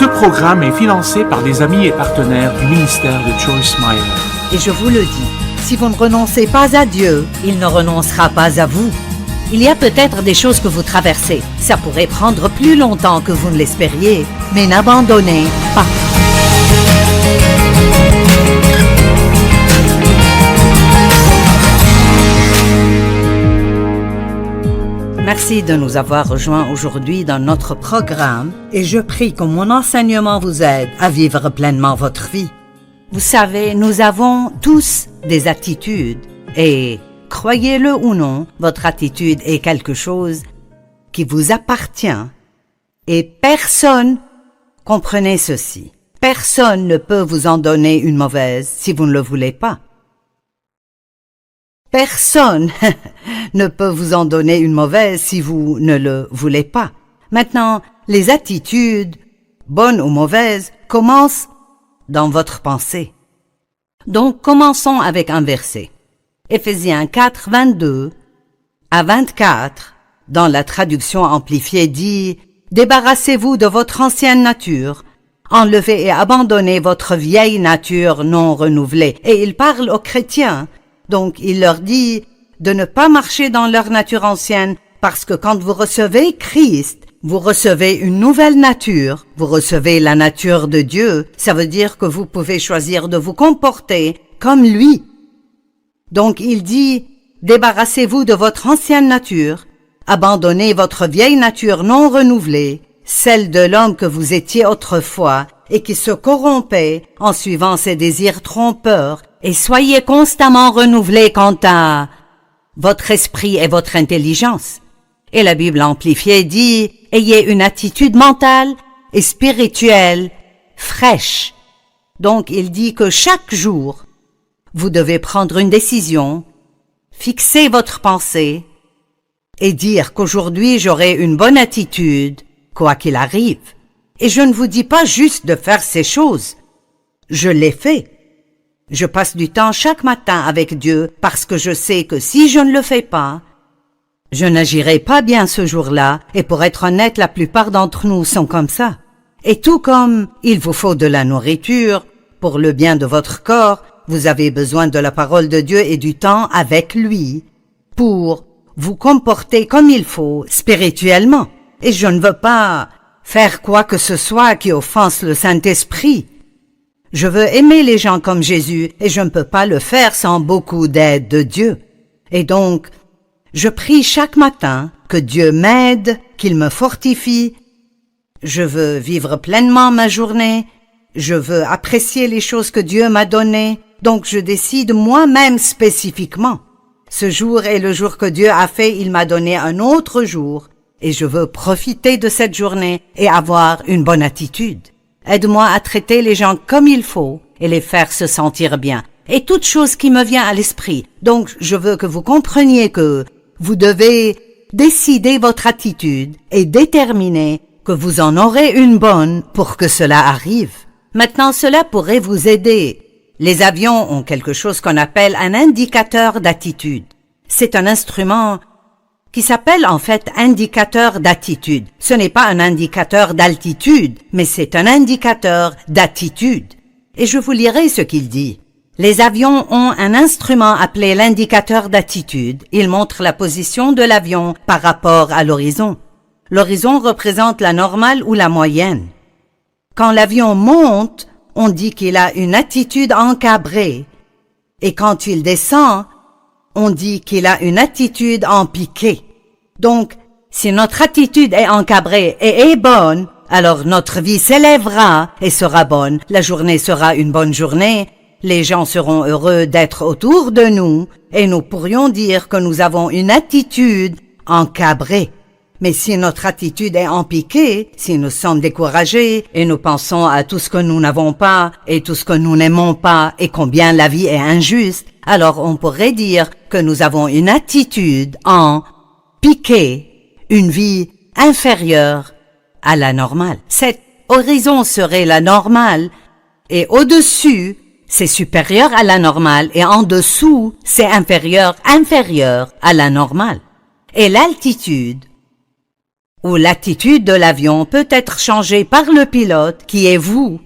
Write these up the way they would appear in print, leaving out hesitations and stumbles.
Ce programme est financé par des amis et partenaires du ministère de Joyce Meyer. Et je vous le dis, si vous ne renoncez pas à Dieu, il ne renoncera pas à vous. Il y a peut-être des choses que vous traversez. Ça pourrait prendre plus longtemps que vous ne l'espériez, mais n'abandonnez pas. Merci de nous avoir rejoints aujourd'hui dans notre programme et je prie que mon enseignement vous aide à vivre pleinement votre vie. Vous savez, nous avons tous des attitudes et, croyez-le ou non, votre attitude est quelque chose qui vous appartient et personne, comprenez ceci, personne ne peut vous en donner une mauvaise si vous ne le voulez pas. Personne ne peut vous en donner une mauvaise si vous ne le voulez pas. Maintenant, les attitudes, bonnes ou mauvaises, commencent dans votre pensée. Donc, commençons avec un verset. Éphésiens 4, 22 à 24, dans la traduction amplifiée, dit « Débarrassez-vous de votre ancienne nature, enlevez et abandonnez votre vieille nature non renouvelée. » Et il parle aux chrétiens. Donc, il leur dit de ne pas marcher dans leur nature ancienne parce que quand vous recevez Christ, vous recevez une nouvelle nature, vous recevez la nature de Dieu. Ça veut dire que vous pouvez choisir de vous comporter comme lui. Donc, il dit, débarrassez-vous de votre ancienne nature, abandonnez votre vieille nature non renouvelée, celle de l'homme que vous étiez autrefois et qui se corrompait en suivant ses désirs trompeurs, et soyez constamment renouvelés quant à votre esprit et votre intelligence. Et la Bible amplifiée dit, ayez une attitude mentale et spirituelle fraîche. Donc il dit que chaque jour, vous devez prendre une décision, fixer votre pensée et dire qu'aujourd'hui j'aurai une bonne attitude, quoi qu'il arrive. Et je ne vous dis pas juste de faire ces choses. Je l'ai fait. Je passe du temps chaque matin avec Dieu parce que je sais que si je ne le fais pas, je n'agirai pas bien ce jour-là et pour être honnête, la plupart d'entre nous sont comme ça. Et tout comme il vous faut de la nourriture pour le bien de votre corps, vous avez besoin de la parole de Dieu et du temps avec lui pour vous comporter comme il faut spirituellement. Et je ne veux pas faire quoi que ce soit qui offense le Saint-Esprit. Je veux aimer les gens comme Jésus et je ne peux pas le faire sans beaucoup d'aide de Dieu. Et donc, je prie chaque matin que Dieu m'aide, qu'il me fortifie. Je veux vivre pleinement ma journée. Je veux apprécier les choses que Dieu m'a données. Donc, je décide moi-même spécifiquement. Ce jour est le jour que Dieu a fait. Il m'a donné un autre jour et je veux profiter de cette journée et avoir une bonne attitude. Aide-moi à traiter les gens comme il faut et les faire se sentir bien. Et toute chose qui me vient à l'esprit. Donc, je veux que vous compreniez que vous devez décider votre attitude et déterminer que vous en aurez une bonne pour que cela arrive. Maintenant, cela pourrait vous aider. Les avions ont quelque chose qu'on appelle un indicateur d'attitude. C'est un instrument qui s'appelle en fait indicateur d'attitude. Ce n'est pas un indicateur d'altitude, mais c'est un indicateur d'attitude. Et je vous lirai ce qu'il dit. Les avions ont un instrument appelé l'indicateur d'attitude. Il montre la position de l'avion par rapport à l'horizon. L'horizon représente la normale ou la moyenne. Quand l'avion monte, on dit qu'il a une attitude encabrée. Et quand il descend, on dit qu'il a une attitude en piqué. Donc, si notre attitude est encabrée et est bonne, alors notre vie s'élèvera et sera bonne. La journée sera une bonne journée. Les gens seront heureux d'être autour de nous et nous pourrions dire que nous avons une attitude encabrée. Mais si notre attitude est en piqué, si nous sommes découragés et nous pensons à tout ce que nous n'avons pas et tout ce que nous n'aimons pas et combien la vie est injuste, alors on pourrait dire que nous avons une attitude en piqué, une vie inférieure à la normale. Cet horizon serait la normale et au-dessus, c'est supérieur à la normale et en dessous, c'est inférieur à la normale. Et l'altitude Ou l'attitude de l'avion peut être changée par le pilote, qui est vous,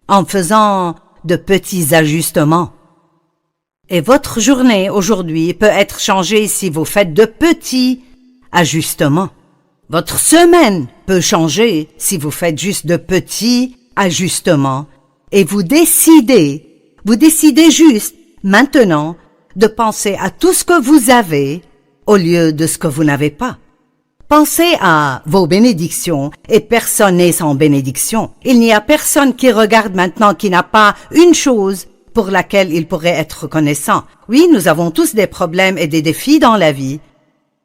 en faisant de petits ajustements. Et votre journée aujourd'hui peut être changée si vous faites de petits ajustements. Votre semaine peut changer si vous faites juste de petits ajustements. Et vous décidez juste maintenant de penser à tout ce que vous avez au lieu de ce que vous n'avez pas. Pensez à vos bénédictions et personne n'est sans bénédiction. Il n'y a personne qui regarde maintenant qui n'a pas une chose pour laquelle il pourrait être reconnaissant. Oui, nous avons tous des problèmes et des défis dans la vie.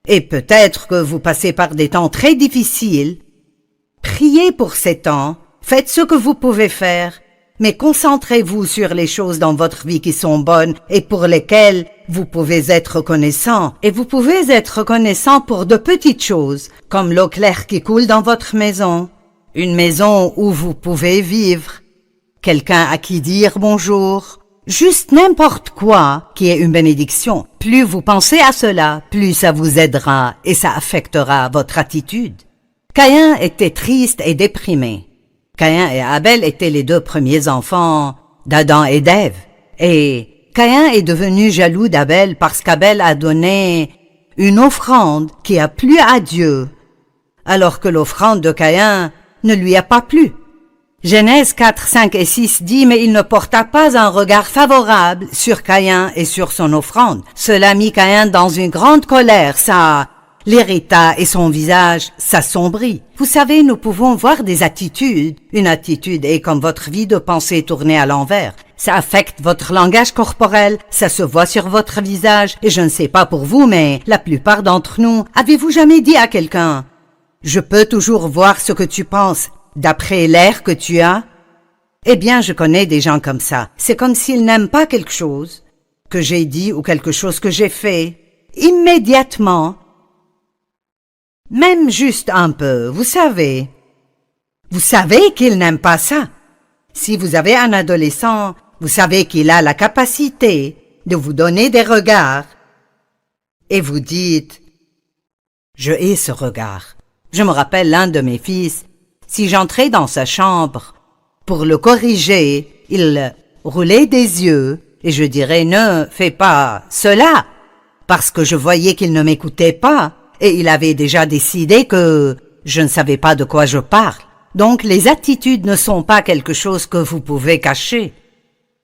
Et peut-être que vous passez par des temps très difficiles. Priez pour ces temps, faites ce que vous pouvez faire, mais concentrez-vous sur les choses dans votre vie qui sont bonnes et pour lesquelles vous pouvez être reconnaissant. Et vous pouvez être reconnaissant pour de petites choses, comme l'eau claire qui coule dans votre maison, une maison où vous pouvez vivre, quelqu'un à qui dire bonjour, juste n'importe quoi qui est une bénédiction. Plus vous pensez à cela, plus ça vous aidera et ça affectera votre attitude. Caïn était triste et déprimé. Caïn et Abel étaient les deux premiers enfants d'Adam et d'Ève. Et Caïn est devenu jaloux d'Abel parce qu'Abel a donné une offrande qui a plu à Dieu, alors que l'offrande de Caïn ne lui a pas plu. Genèse 4, 5 et 6 dit « Mais il ne porta pas un regard favorable sur Caïn et sur son offrande. Cela mit Caïn dans une grande colère, ça l'irrita et son visage s'assombrit. » Vous savez, nous pouvons voir des attitudes. Une attitude est comme votre vie de pensée tournée à l'envers. Ça affecte votre langage corporel, ça se voit sur votre visage. Et je ne sais pas pour vous, mais la plupart d'entre nous, avez-vous jamais dit à quelqu'un « Je peux toujours voir ce que tu penses » d'après l'air que tu as? Eh bien, je connais des gens comme ça. C'est comme s'ils n'aiment pas quelque chose que j'ai dit ou quelque chose que j'ai fait. Immédiatement, même juste un peu, vous savez qu'ils n'aiment pas ça. Si vous avez un adolescent, vous savez qu'il a la capacité de vous donner des regards et vous dites « Je hais ce regard ». Je me rappelle l'un de mes fils. Si j'entrais dans sa chambre pour le corriger, il roulait des yeux et je dirais « Ne fais pas cela » parce que je voyais qu'il ne m'écoutait pas et il avait déjà décidé que je ne savais pas de quoi je parle. Donc les attitudes ne sont pas quelque chose que vous pouvez cacher.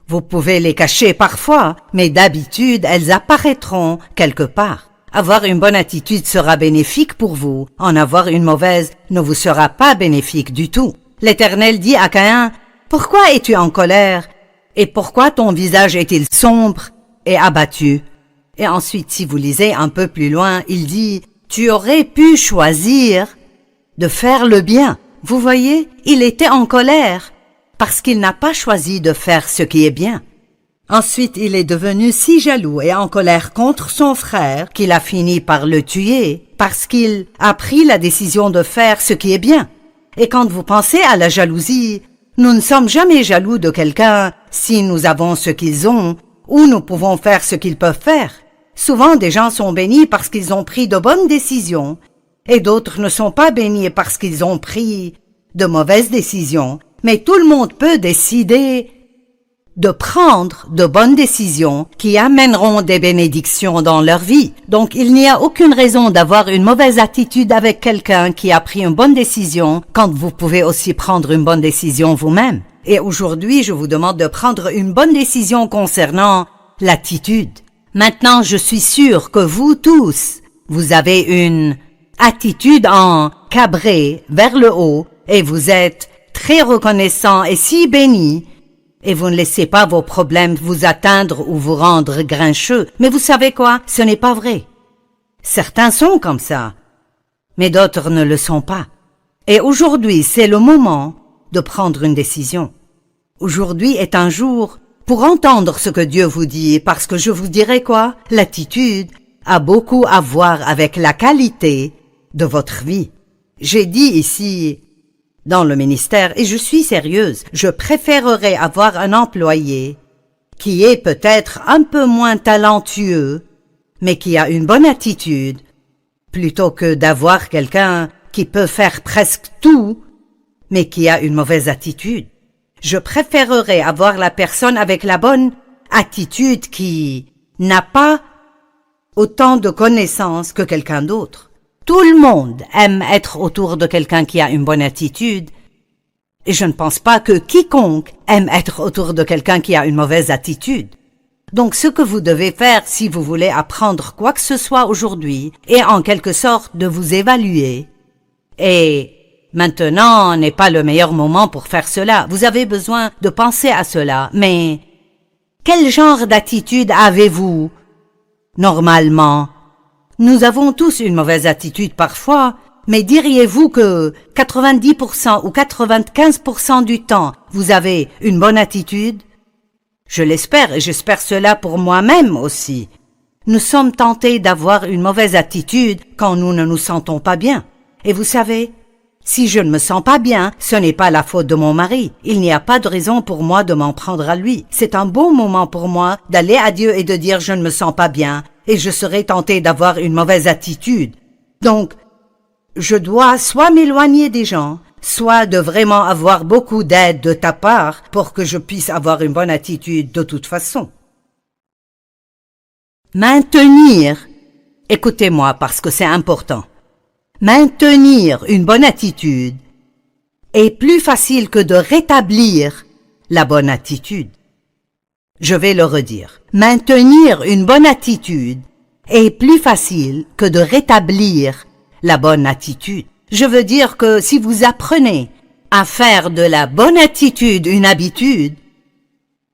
Vous pouvez les cacher parfois, mais d'habitude elles apparaîtront quelque part. Avoir une bonne attitude sera bénéfique pour vous. En avoir une mauvaise ne vous sera pas bénéfique du tout. L'Éternel dit à Caïn, « Pourquoi es-tu en colère? Et pourquoi ton visage est-il sombre et abattu? » Et ensuite, si vous lisez un peu plus loin, il dit, « Tu aurais pu choisir de faire le bien. » Vous voyez, il était en colère parce qu'il n'a pas choisi de faire ce qui est bien. Ensuite, il est devenu si jaloux et en colère contre son frère qu'il a fini par le tuer parce qu'il a pris la décision de faire ce qui est bien. Et quand vous pensez à la jalousie, nous ne sommes jamais jaloux de quelqu'un si nous avons ce qu'ils ont ou nous pouvons faire ce qu'ils peuvent faire. Souvent, des gens sont bénis parce qu'ils ont pris de bonnes décisions et d'autres ne sont pas bénis parce qu'ils ont pris de mauvaises décisions. Mais tout le monde peut décider de prendre de bonnes décisions qui amèneront des bénédictions dans leur vie. Donc il n'y a aucune raison d'avoir une mauvaise attitude avec quelqu'un qui a pris une bonne décision quand vous pouvez aussi prendre une bonne décision vous-même. Et aujourd'hui, je vous demande de prendre une bonne décision concernant l'attitude. Maintenant, je suis sûre que vous tous, vous avez une attitude en cabré vers le haut et vous êtes très reconnaissant et si béni. Et vous ne laissez pas vos problèmes vous atteindre ou vous rendre grincheux. Mais vous savez quoi? Ce n'est pas vrai. Certains sont comme ça, mais d'autres ne le sont pas. Et aujourd'hui, c'est le moment de prendre une décision. Aujourd'hui est un jour pour entendre ce que Dieu vous dit, parce que je vous dirai quoi? L'attitude a beaucoup à voir avec la qualité de votre vie. J'ai dit ici, dans le ministère, et je suis sérieuse, je préférerais avoir un employé qui est peut-être un peu moins talentueux, mais qui a une bonne attitude, plutôt que d'avoir quelqu'un qui peut faire presque tout, mais qui a une mauvaise attitude. Je préférerais avoir la personne avec la bonne attitude qui n'a pas autant de connaissances que quelqu'un d'autre. Tout le monde aime être autour de quelqu'un qui a une bonne attitude, et je ne pense pas que quiconque aime être autour de quelqu'un qui a une mauvaise attitude. Donc ce que vous devez faire si vous voulez apprendre quoi que ce soit aujourd'hui est en quelque sorte de vous évaluer. Et maintenant n'est pas le meilleur moment pour faire cela. Vous avez besoin de penser à cela. Mais quel genre d'attitude avez-vous normalement? Nous avons tous une mauvaise attitude parfois, mais diriez-vous que 90% ou 95% du temps, vous avez une bonne attitude? Je l'espère et j'espère cela pour moi-même aussi. Nous sommes tentés d'avoir une mauvaise attitude quand nous ne nous sentons pas bien. Et vous savez, si je ne me sens pas bien, ce n'est pas la faute de mon mari. Il n'y a pas de raison pour moi de m'en prendre à lui. C'est un bon moment pour moi d'aller à Dieu et de dire je ne me sens pas bien et je serai tenté d'avoir une mauvaise attitude. Donc, je dois soit m'éloigner des gens, soit de vraiment avoir beaucoup d'aide de ta part pour que je puisse avoir une bonne attitude de toute façon. Maintenir, écoutez-moi parce que c'est important, maintenir une bonne attitude est plus facile que de rétablir la bonne attitude. Je vais le redire. Maintenir une bonne attitude est plus facile que de rétablir la bonne attitude. Je veux dire que si vous apprenez à faire de la bonne attitude une habitude,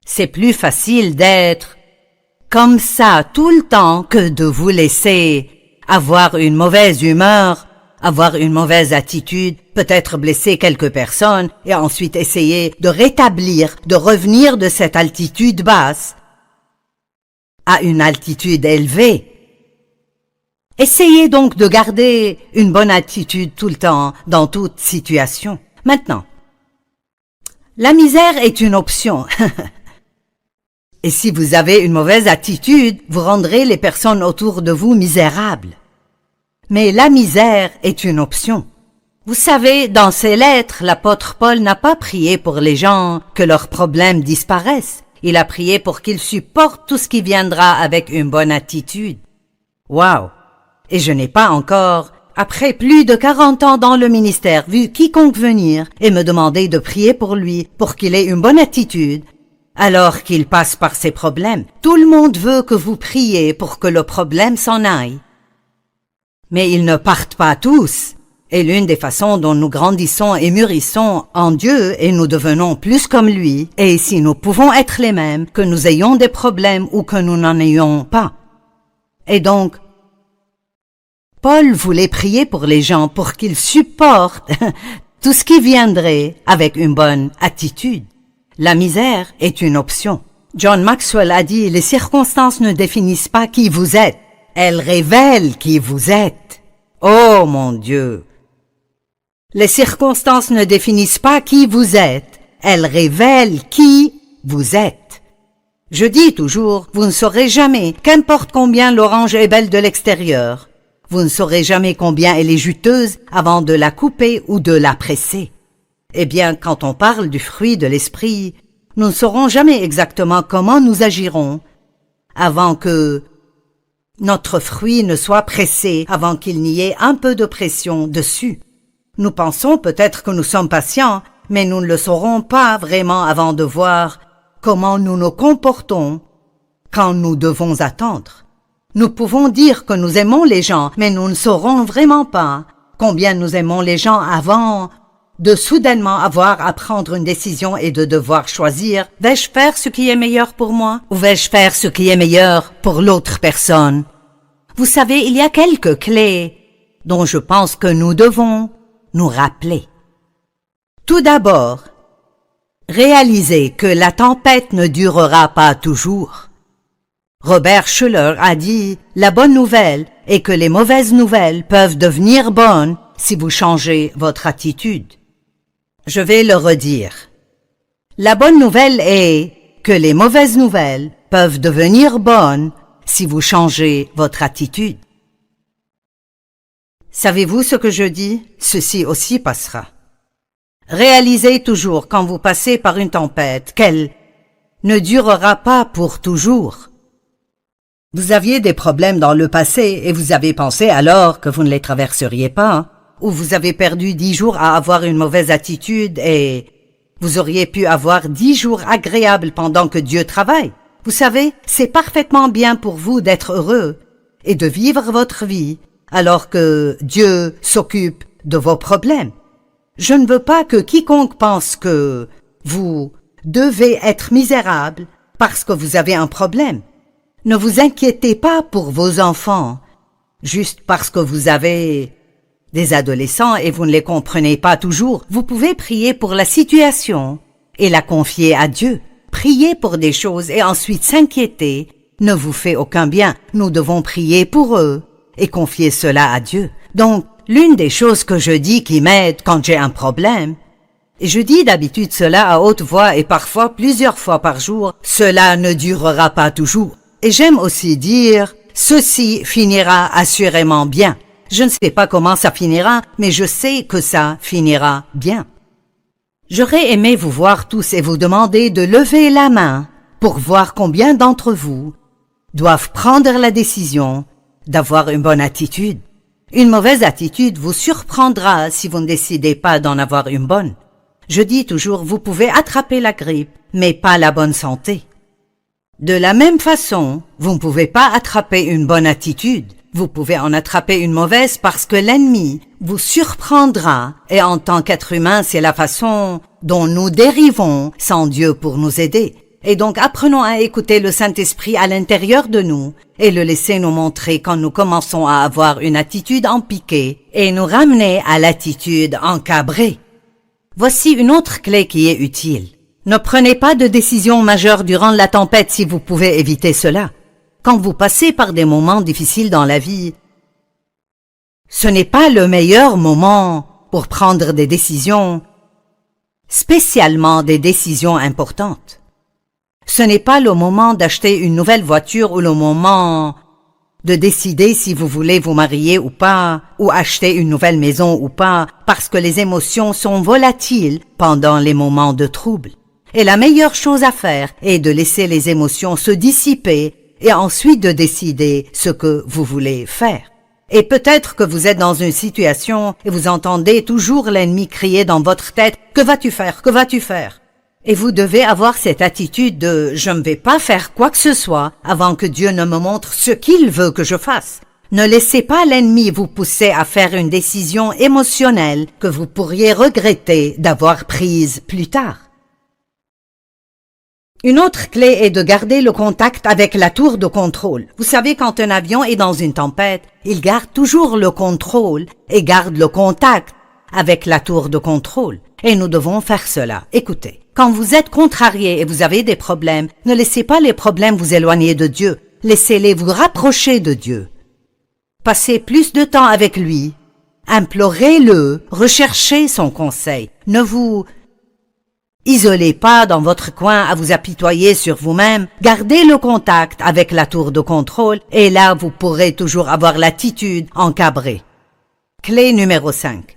c'est plus facile d'être comme ça tout le temps que de vous laisser avoir une mauvaise humeur, avoir une mauvaise attitude, peut-être blesser quelques personnes et ensuite essayer de rétablir, de revenir de cette altitude basse à une altitude élevée. Essayez donc de garder une bonne attitude tout le temps, dans toute situation. Maintenant, la misère est une option. Et si vous avez une mauvaise attitude, vous rendrez les personnes autour de vous misérables. Mais la misère est une option. Vous savez, dans ses lettres, l'apôtre Paul n'a pas prié pour les gens que leurs problèmes disparaissent. Il a prié pour qu'ils supportent tout ce qui viendra avec une bonne attitude. Wow! Et je n'ai pas encore, après plus de 40 ans dans le ministère, vu quiconque venir et me demander de prier pour lui, pour qu'il ait une bonne attitude, alors qu'il passe par ses problèmes. Tout le monde veut que vous priez pour que le problème s'en aille. Mais ils ne partent pas tous. Et l'une des façons dont nous grandissons et mûrissons en Dieu et nous devenons plus comme lui, et si nous pouvons être les mêmes, que nous ayons des problèmes ou que nous n'en ayons pas. Et donc, Paul voulait prier pour les gens pour qu'ils supportent tout ce qui viendrait avec une bonne attitude. La misère est une option. John Maxwell a dit « Les circonstances ne définissent pas qui vous êtes, elles révèlent qui vous êtes. » Oh mon Dieu! Les circonstances ne définissent pas qui vous êtes, elles révèlent qui vous êtes. Je dis toujours, vous ne saurez jamais, qu'importe combien l'orange est belle de l'extérieur, vous ne saurez jamais combien elle est juteuse avant de la couper ou de la presser. Eh bien, quand on parle du fruit de l'esprit, nous ne saurons jamais exactement comment nous agirons avant que notre fruit ne soit pressé, avant qu'il n'y ait un peu de pression dessus. Nous pensons peut-être que nous sommes patients, mais nous ne le saurons pas vraiment avant de voir comment nous nous comportons quand nous devons attendre. Nous pouvons dire que nous aimons les gens, mais nous ne saurons vraiment pas combien nous aimons les gens avant de soudainement avoir à prendre une décision et de devoir choisir « Vais-je faire ce qui est meilleur pour moi ou vais-je faire ce qui est meilleur pour l'autre personne ?» Vous savez, il y a quelques clés dont je pense que nous devons nous rappeler. Tout d'abord, réalisez que la tempête ne durera pas toujours. Robert Schuller a dit « La bonne nouvelle est que les mauvaises nouvelles peuvent devenir bonnes si vous changez votre attitude. » Je vais le redire. La bonne nouvelle est que les mauvaises nouvelles peuvent devenir bonnes si vous changez votre attitude. Savez-vous ce que je dis? Ceci aussi passera. Réalisez toujours quand vous passez par une tempête qu'elle ne durera pas pour toujours. Vous aviez des problèmes dans le passé et vous avez pensé alors que vous ne les traverseriez pas, ou vous avez perdu 10 jours à avoir une mauvaise attitude et vous auriez pu avoir 10 jours agréables pendant que Dieu travaille. Vous savez, c'est parfaitement bien pour vous d'être heureux et de vivre votre vie alors que Dieu s'occupe de vos problèmes. Je ne veux pas que quiconque pense que vous devez être misérable parce que vous avez un problème. Ne vous inquiétez pas pour vos enfants, juste parce que vous avez des adolescents et vous ne les comprenez pas toujours. Vous pouvez prier pour la situation et la confier à Dieu. Prier pour des choses et ensuite s'inquiéter ne vous fait aucun bien. Nous devons prier pour eux et confier cela à Dieu. Donc, l'une des choses que je dis qui m'aide quand j'ai un problème, et je dis d'habitude cela à haute voix et parfois plusieurs fois par jour, cela ne durera pas toujours. Et j'aime aussi dire, ceci finira assurément bien. Je ne sais pas comment ça finira, mais je sais que ça finira bien. J'aurais aimé vous voir tous et vous demander de lever la main pour voir combien d'entre vous doivent prendre la décision d'avoir une bonne attitude. Une mauvaise attitude vous surprendra si vous ne décidez pas d'en avoir une bonne. Je dis toujours, vous pouvez attraper la grippe, mais pas la bonne santé. De la même façon, vous ne pouvez pas attraper une bonne attitude. Vous pouvez en attraper une mauvaise parce que l'ennemi vous surprendra et en tant qu'être humain, c'est la façon dont nous dérivons sans Dieu pour nous aider. Et donc apprenons à écouter le Saint-Esprit à l'intérieur de nous et le laisser nous montrer quand nous commençons à avoir une attitude en piqué et nous ramener à l'attitude encabrée. Voici une autre clé qui est utile. Ne prenez pas de décision majeure durant la tempête si vous pouvez éviter cela. Quand vous passez par des moments difficiles dans la vie, ce n'est pas le meilleur moment pour prendre des décisions, spécialement des décisions importantes. Ce n'est pas le moment d'acheter une nouvelle voiture ou le moment de décider si vous voulez vous marier ou pas, ou acheter une nouvelle maison ou pas, parce que les émotions sont volatiles pendant les moments de trouble. Et la meilleure chose à faire est de laisser les émotions se dissiper et ensuite de décider ce que vous voulez faire. Et peut-être que vous êtes dans une situation et vous entendez toujours l'ennemi crier dans votre tête « Que vas-tu faire? Que vas-tu faire ?» Et vous devez avoir cette attitude de « Je ne vais pas faire quoi que ce soit avant que Dieu ne me montre ce qu'il veut que je fasse ». Ne laissez pas l'ennemi vous pousser à faire une décision émotionnelle que vous pourriez regretter d'avoir prise plus tard. Une autre clé est de garder le contact avec la tour de contrôle. Vous savez, quand un avion est dans une tempête, il garde toujours le contrôle et garde le contact avec la tour de contrôle. Et nous devons faire cela. Écoutez, quand vous êtes contrarié et vous avez des problèmes, ne laissez pas les problèmes vous éloigner de Dieu. Laissez-les vous rapprocher de Dieu. Passez plus de temps avec lui. Implorez-le. Recherchez son conseil. Ne vous isolez pas dans votre coin à vous apitoyer sur vous-même. Gardez le contact avec la tour de contrôle et là, vous pourrez toujours avoir l'attitude encabrée. Clé numéro 5.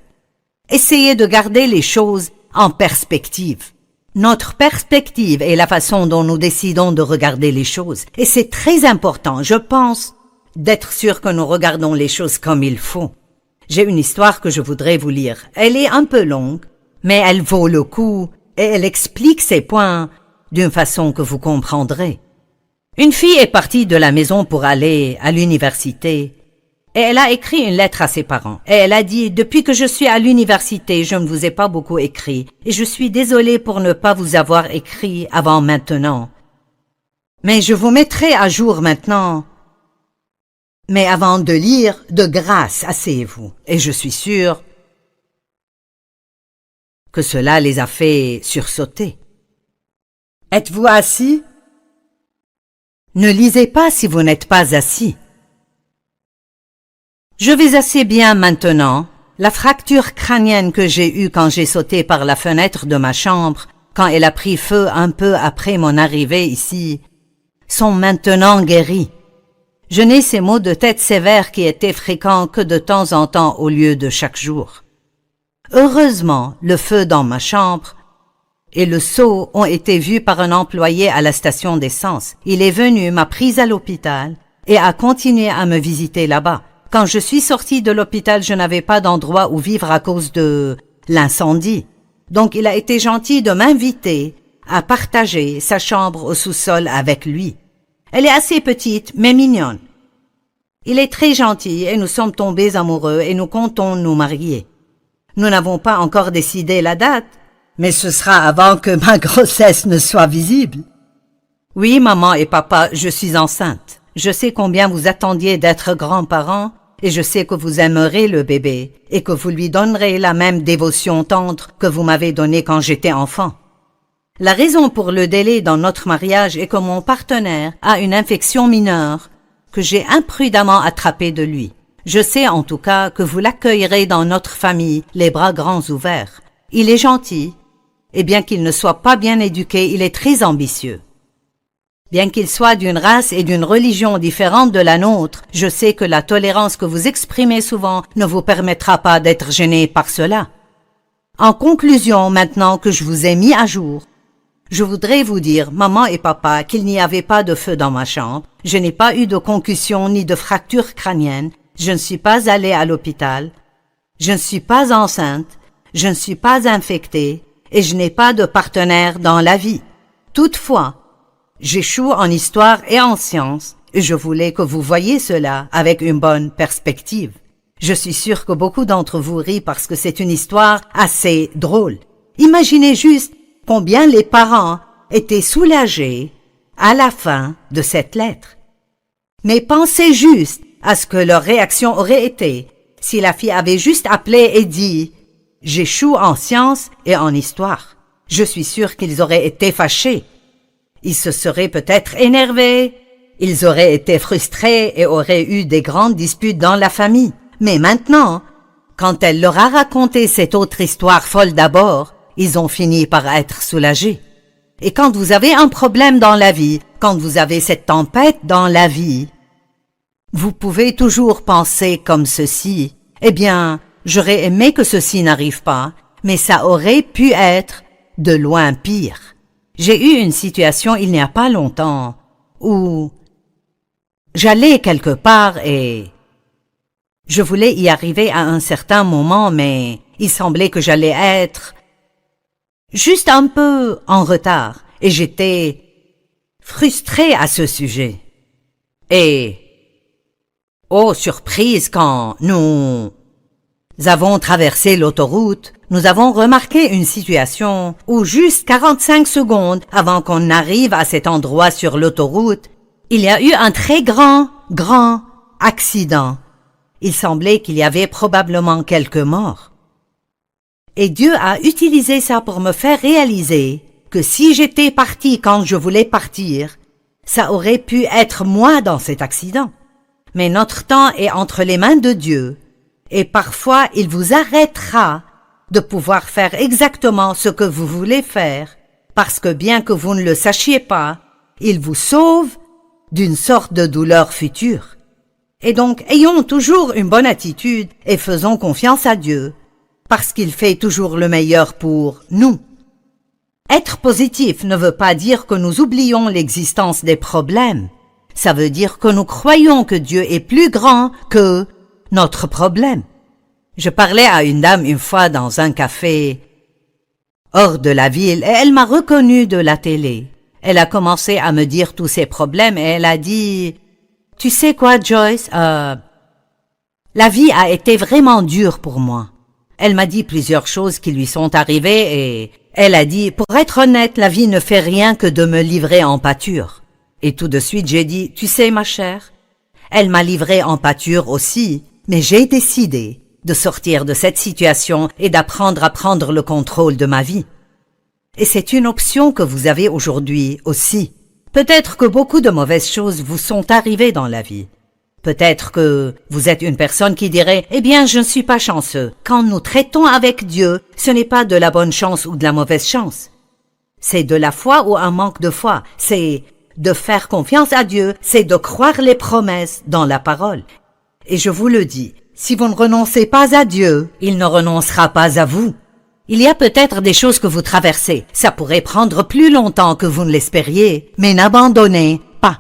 Essayez de garder les choses en perspective. Notre perspective est la façon dont nous décidons de regarder les choses. Et c'est très important, je pense, d'être sûr que nous regardons les choses comme il faut. J'ai une histoire que je voudrais vous lire. Elle est un peu longue, mais elle vaut le coup et elle explique ses points d'une façon que vous comprendrez. Une fille est partie de la maison pour aller à l'université et elle a écrit une lettre à ses parents. Et elle a dit « Depuis que je suis à l'université, je ne vous ai pas beaucoup écrit et je suis désolée pour ne pas vous avoir écrit avant maintenant. Mais je vous mettrai à jour maintenant. Mais avant de lire, de grâce, asseyez-vous. » Et je suis sûre que cela les a fait sursauter. Êtes-vous assis? Ne lisez pas si vous n'êtes pas assis. Je vais assez bien maintenant. La fracture crânienne que j'ai eue quand j'ai sauté par la fenêtre de ma chambre, quand elle a pris feu un peu après mon arrivée ici, sont maintenant guéries. Je n'ai ces maux de tête sévères qui étaient fréquents que de temps en temps au lieu de chaque jour. Heureusement, le feu dans ma chambre et le seau ont été vus par un employé à la station d'essence. Il est venu, m'a prise à l'hôpital et a continué à me visiter là-bas. Quand je suis sortie de l'hôpital, je n'avais pas d'endroit où vivre à cause de l'incendie. Donc il a été gentil de m'inviter à partager sa chambre au sous-sol avec lui. Elle est assez petite, mais mignonne. Il est très gentil et nous sommes tombés amoureux et nous comptons nous marier. Nous n'avons pas encore décidé la date, mais ce sera avant que ma grossesse ne soit visible. Oui, maman et papa, je suis enceinte. Je sais combien vous attendiez d'être grands-parents et je sais que vous aimerez le bébé et que vous lui donnerez la même dévotion tendre que vous m'avez donnée quand j'étais enfant. La raison pour le délai dans notre mariage est que mon partenaire a une infection mineure que j'ai imprudemment attrapée de lui. Je sais en tout cas que vous l'accueillerez dans notre famille les bras grands ouverts. Il est gentil, et bien qu'il ne soit pas bien éduqué, il est très ambitieux. Bien qu'il soit d'une race et d'une religion différente de la nôtre, je sais que la tolérance que vous exprimez souvent ne vous permettra pas d'être gêné par cela. En conclusion, maintenant que je vous ai mis à jour, je voudrais vous dire, maman et papa, qu'il n'y avait pas de feu dans ma chambre, je n'ai pas eu de concussion ni de fracture crânienne, je ne suis pas allée à l'hôpital, je ne suis pas enceinte, je ne suis pas infectée et je n'ai pas de partenaire dans la vie. Toutefois, j'échoue en histoire et en sciences et je voulais que vous voyiez cela avec une bonne perspective. Je suis sûre que beaucoup d'entre vous rient parce que c'est une histoire assez drôle. Imaginez juste combien les parents étaient soulagés à la fin de cette lettre. Mais pensez juste à ce que leur réaction aurait été si la fille avait juste appelé et dit « J'échoue en sciences et en histoire ». Je suis sûre qu'ils auraient été fâchés. Ils se seraient peut-être énervés, ils auraient été frustrés et auraient eu des grandes disputes dans la famille. Mais maintenant, quand elle leur a raconté cette autre histoire folle d'abord, ils ont fini par être soulagés. Et quand vous avez un problème dans la vie, quand vous avez cette tempête dans la vie, vous pouvez toujours penser comme ceci. Eh bien, j'aurais aimé que ceci n'arrive pas, mais ça aurait pu être de loin pire. J'ai eu une situation il n'y a pas longtemps où j'allais quelque part et je voulais y arriver à un certain moment, mais il semblait que j'allais être juste un peu en retard et j'étais frustrée à ce sujet. Et oh, surprise, quand nous avons traversé l'autoroute, nous avons remarqué une situation où juste 45 secondes avant qu'on arrive à cet endroit sur l'autoroute, il y a eu un très grand accident. Il semblait qu'il y avait probablement quelques morts. Et Dieu a utilisé ça pour me faire réaliser que si j'étais partie quand je voulais partir, ça aurait pu être moi dans cet accident. Mais notre temps est entre les mains de Dieu, et parfois il vous arrêtera de pouvoir faire exactement ce que vous voulez faire, parce que bien que vous ne le sachiez pas, il vous sauve d'une sorte de douleur future. Et donc, ayons toujours une bonne attitude et faisons confiance à Dieu, parce qu'il fait toujours le meilleur pour nous. Être positif ne veut pas dire que nous oublions l'existence des problèmes. Ça veut dire que nous croyons que Dieu est plus grand que notre problème. Je parlais à une dame une fois dans un café hors de la ville et elle m'a reconnu de la télé. Elle a commencé à me dire tous ses problèmes et elle a dit « Tu sais quoi, Joyce, la vie a été vraiment dure pour moi. » Elle m'a dit plusieurs choses qui lui sont arrivées et elle a dit « Pour être honnête, la vie ne fait rien que de me livrer en pâture. » Et tout de suite, j'ai dit « Tu sais, ma chère, elle m'a livré en pâture aussi, mais j'ai décidé de sortir de cette situation et d'apprendre à prendre le contrôle de ma vie. » Et c'est une option que vous avez aujourd'hui aussi. Peut-être que beaucoup de mauvaises choses vous sont arrivées dans la vie. Peut-être que vous êtes une personne qui dirait « Eh bien, je ne suis pas chanceux. » Quand nous traitons avec Dieu, ce n'est pas de la bonne chance ou de la mauvaise chance. C'est de la foi ou un manque de foi. C'est De faire confiance à Dieu, c'est de croire les promesses dans la parole. Et je vous le dis, si vous ne renoncez pas à Dieu, il ne renoncera pas à vous. Il y a peut-être des choses que vous traversez. Ça pourrait prendre plus longtemps que vous ne l'espériez, mais n'abandonnez pas.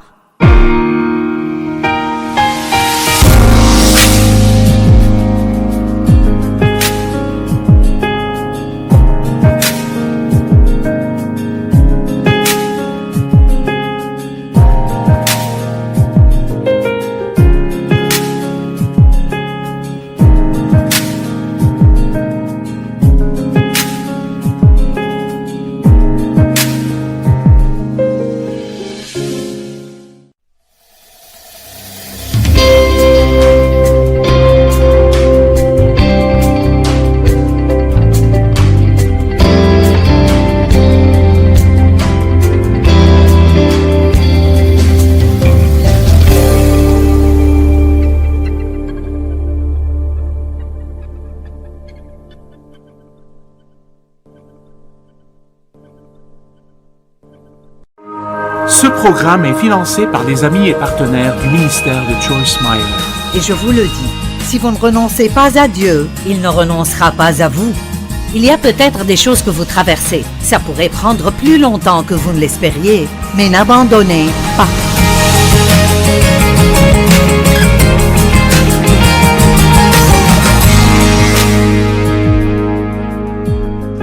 Ce programme est financé par des amis et partenaires du ministère de Joyce Meyer. Et je vous le dis, si vous ne renoncez pas à Dieu, il ne renoncera pas à vous. Il y a peut-être des choses que vous traversez. Ça pourrait prendre plus longtemps que vous ne l'espériez, mais n'abandonnez pas.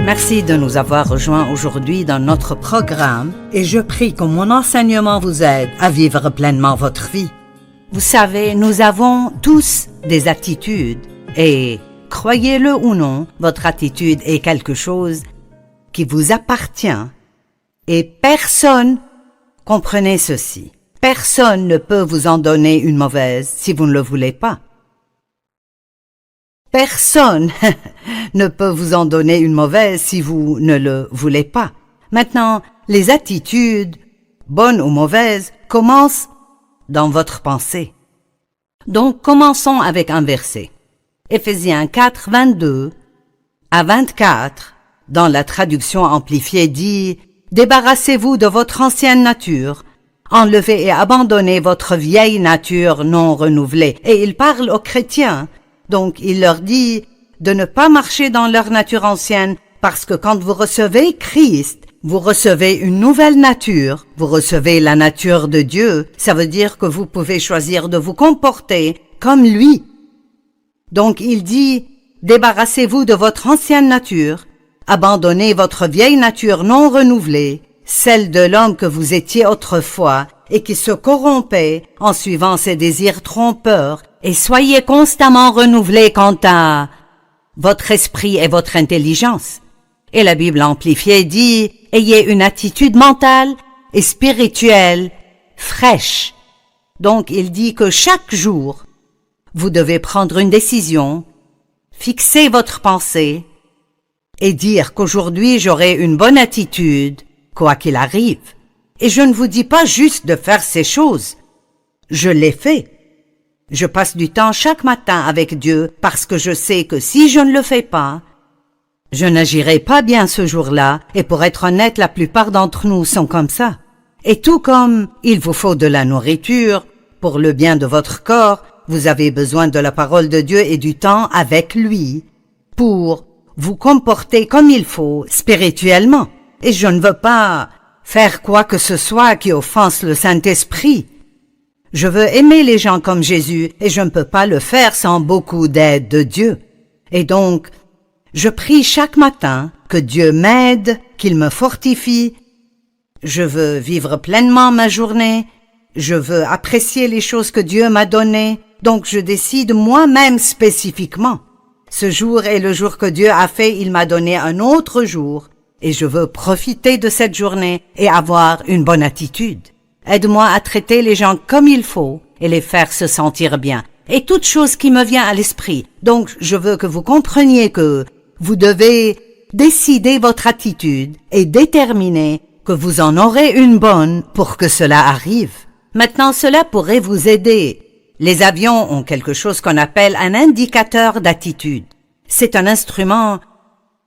Merci de nous avoir rejoints aujourd'hui dans notre programme et je prie que mon enseignement vous aide à vivre pleinement votre vie. Vous savez, nous avons tous des attitudes et, croyez-le ou non, votre attitude est quelque chose qui vous appartient et personne, comprenez ceci, personne ne peut vous en donner une mauvaise si vous ne le voulez pas. Personne ne peut vous en donner une mauvaise si vous ne le voulez pas. Maintenant, les attitudes, bonnes ou mauvaises, commencent dans votre pensée. Donc, commençons avec un verset. Éphésiens 4, 22 à 24, dans la traduction amplifiée dit « Débarrassez-vous de votre ancienne nature, enlevez et abandonnez votre vieille nature non renouvelée. » Et il parle aux chrétiens. Donc, il leur dit de ne pas marcher dans leur nature ancienne parce que quand vous recevez Christ, vous recevez une nouvelle nature, vous recevez la nature de Dieu. Ça veut dire que vous pouvez choisir de vous comporter comme lui. Donc, il dit, débarrassez-vous de votre ancienne nature, abandonnez votre vieille nature non renouvelée, celle de l'homme que vous étiez autrefois et qui se corrompait en suivant ses désirs trompeurs, et soyez constamment renouvelés quant à votre esprit et votre intelligence. Et la Bible amplifiée dit, ayez une attitude mentale et spirituelle fraîche. Donc il dit que chaque jour, vous devez prendre une décision, fixer votre pensée et dire qu'aujourd'hui j'aurai une bonne attitude, quoi qu'il arrive. Et je ne vous dis pas juste de faire ces choses. Je l'ai fait. Je passe du temps chaque matin avec Dieu parce que je sais que si je ne le fais pas, je n'agirai pas bien ce jour-là, et pour être honnête, la plupart d'entre nous sont comme ça. Et tout comme il vous faut de la nourriture pour le bien de votre corps, vous avez besoin de la parole de Dieu et du temps avec lui pour vous comporter comme il faut spirituellement. Et je ne veux pas faire quoi que ce soit qui offense le Saint-Esprit. Je veux aimer les gens comme Jésus et je ne peux pas le faire sans beaucoup d'aide de Dieu. Et donc, je prie chaque matin que Dieu m'aide, qu'il me fortifie. Je veux vivre pleinement ma journée. Je veux apprécier les choses que Dieu m'a données. Donc, je décide moi-même spécifiquement. Ce jour est le jour que Dieu a fait. Il m'a donné un autre jour. Et je veux profiter de cette journée et avoir une bonne attitude. Aide-moi à traiter les gens comme il faut et les faire se sentir bien. Et toute chose qui me vient à l'esprit. Donc, je veux que vous compreniez que vous devez décider votre attitude et déterminer que vous en aurez une bonne pour que cela arrive. Maintenant, cela pourrait vous aider. Les avions ont quelque chose qu'on appelle un indicateur d'attitude. C'est un instrument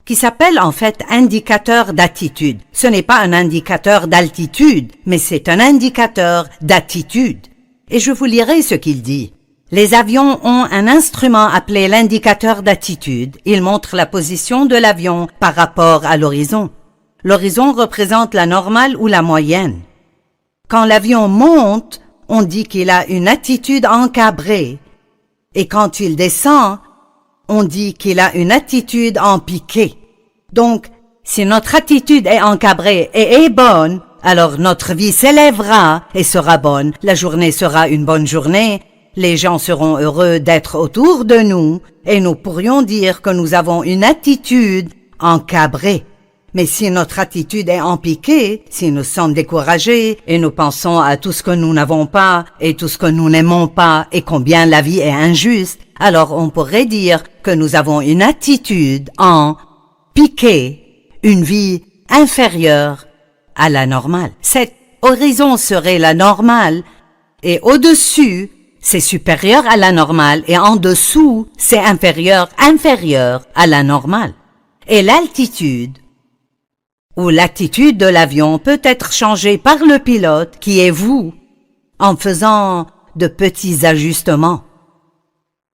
qui s'appelle en fait indicateur d'attitude. Ce n'est pas un indicateur d'altitude, mais c'est un indicateur d'attitude. Et je vous lirai ce qu'il dit. Les avions ont un instrument appelé l'indicateur d'attitude. Il montre la position de l'avion par rapport à l'horizon. L'horizon représente la normale ou la moyenne. Quand l'avion monte, on dit qu'il a une attitude encabrée. Et quand il descend, on dit qu'il a une attitude en piqué. Donc, si notre attitude est encabrée et est bonne, alors notre vie s'élèvera et sera bonne. La journée sera une bonne journée. Les gens seront heureux d'être autour de nous et nous pourrions dire que nous avons une attitude encabrée. Mais si notre attitude est en piqué, si nous sommes découragés et nous pensons à tout ce que nous n'avons pas et tout ce que nous n'aimons pas et combien la vie est injuste, alors on pourrait dire que nous avons une attitude en piqué, une vie inférieure à la normale. Cet horizon serait la normale et au-dessus, c'est supérieur à la normale et en dessous, c'est inférieur à la normale. Et l'altitude ou l'attitude de l'avion peut être changée par le pilote, qui est vous, en faisant de petits ajustements.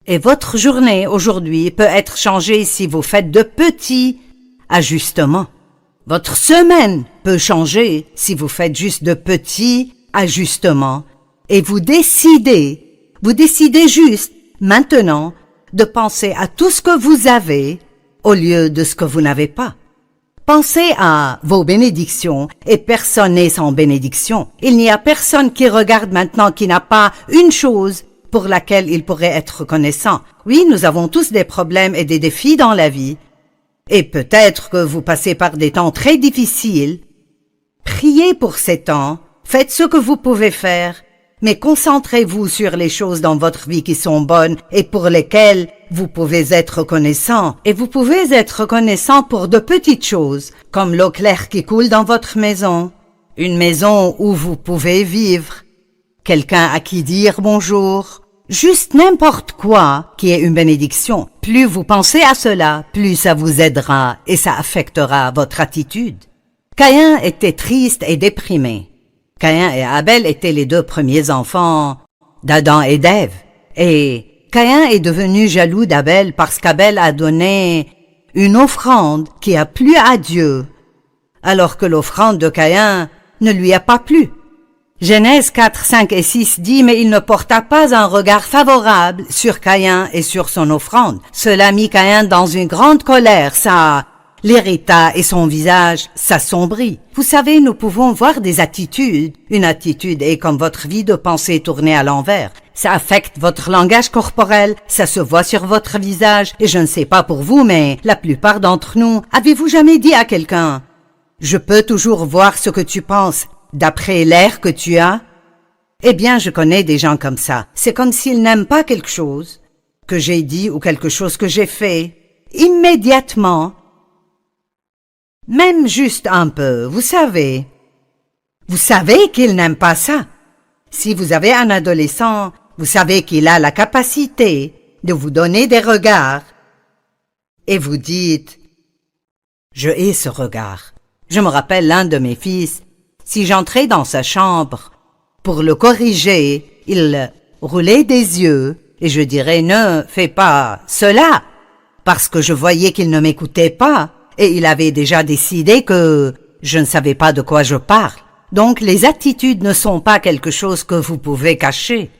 Et votre journée aujourd'hui peut être changée si vous faites de petits ajustements. Votre semaine peut changer si vous faites juste de petits ajustements. Et vous décidez juste maintenant de penser à tout ce que vous avez au lieu de ce que vous n'avez pas. Pensez à vos bénédictions et personne n'est sans bénédiction. Il n'y a personne qui regarde maintenant qui n'a pas une chose pour laquelle il pourrait être reconnaissant. Oui, nous avons tous des problèmes et des défis dans la vie. Et peut-être que vous passez par des temps très difficiles. Priez pour ces temps, faites ce que vous pouvez faire, mais concentrez-vous sur les choses dans votre vie qui sont bonnes et pour lesquelles vous pouvez être reconnaissant. Et vous pouvez être reconnaissant pour de petites choses, comme l'eau claire qui coule dans votre maison, une maison où vous pouvez vivre, quelqu'un à qui dire bonjour, juste n'importe quoi qui est une bénédiction. Plus vous pensez à cela, plus ça vous aidera et ça affectera votre attitude. Caïn était triste et déprimé. Caïn et Abel étaient les deux premiers enfants d'Adam et d'Ève. Et Caïn est devenu jaloux d'Abel parce qu'Abel a donné une offrande qui a plu à Dieu, alors que l'offrande de Caïn ne lui a pas plu. Genèse 4, 5 et 6 dit « Mais il ne porta pas un regard favorable sur Caïn et sur son offrande. Cela mit Caïn dans une grande colère, ça l'irrita et son visage s'assombrit. » Vous savez, nous pouvons voir des attitudes. Une attitude est comme votre vie de pensée tournée à l'envers. Ça affecte votre langage corporel, ça se voit sur votre visage. Et je ne sais pas pour vous, mais la plupart d'entre nous, avez-vous jamais dit à quelqu'un « Je peux toujours voir ce que tu penses d'après l'air que tu as ?» Eh bien, je connais des gens comme ça. C'est comme s'ils n'aiment pas quelque chose que j'ai dit ou quelque chose que j'ai fait. Immédiatement, même juste un peu, vous savez qu'ils n'aiment pas ça. Si vous avez un adolescent, vous savez qu'il a la capacité de vous donner des regards et vous dites « Je hais ce regard ». Je me rappelle l'un de mes fils, si j'entrais dans sa chambre pour le corriger, il roulait des yeux et je dirais « Ne fais pas cela » parce que je voyais qu'il ne m'écoutait pas. Et il avait déjà décidé que je ne savais pas de quoi je parle. Donc les attitudes ne sont pas quelque chose que vous pouvez cacher.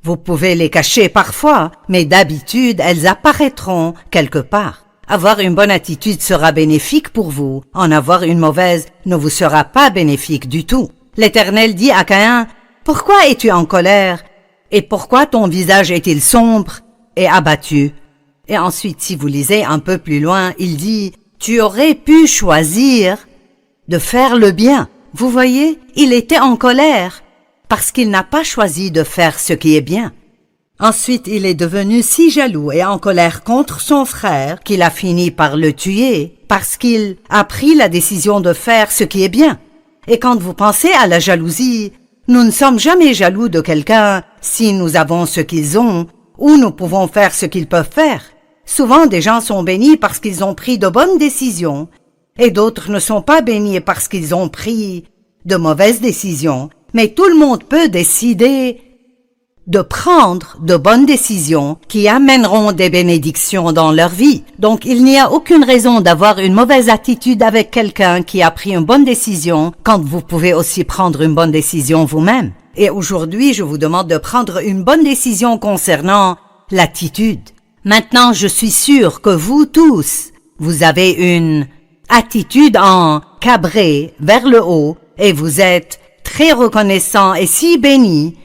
Vous pouvez les cacher parfois, mais d'habitude elles apparaîtront quelque part. Avoir une bonne attitude sera bénéfique pour vous. En avoir une mauvaise ne vous sera pas bénéfique du tout. L'Éternel dit à Caïn, « Pourquoi es-tu en colère? Et pourquoi ton visage est-il sombre et abattu? » Et ensuite, si vous lisez un peu plus loin, il dit, tu aurais pu choisir de faire le bien. Vous voyez, il était en colère parce qu'il n'a pas choisi de faire ce qui est bien. Ensuite, il est devenu si jaloux et en colère contre son frère qu'il a fini par le tuer parce qu'il a pris la décision de faire ce qui est bien. Et quand vous pensez à la jalousie, nous ne sommes jamais jaloux de quelqu'un si nous avons ce qu'ils ont ou nous pouvons faire ce qu'ils peuvent faire. Souvent, des gens sont bénis parce qu'ils ont pris de bonnes décisions, et d'autres ne sont pas bénis parce qu'ils ont pris de mauvaises décisions. Mais tout le monde peut décider de prendre de bonnes décisions qui amèneront des bénédictions dans leur vie. Donc, il n'y a aucune raison d'avoir une mauvaise attitude avec quelqu'un qui a pris une bonne décision quand vous pouvez aussi prendre une bonne décision vous-même. Et aujourd'hui, je vous demande de prendre une bonne décision concernant l'attitude. Maintenant, je suis sûre que vous tous, vous avez une attitude en cabré vers le haut et vous êtes très reconnaissant et si béni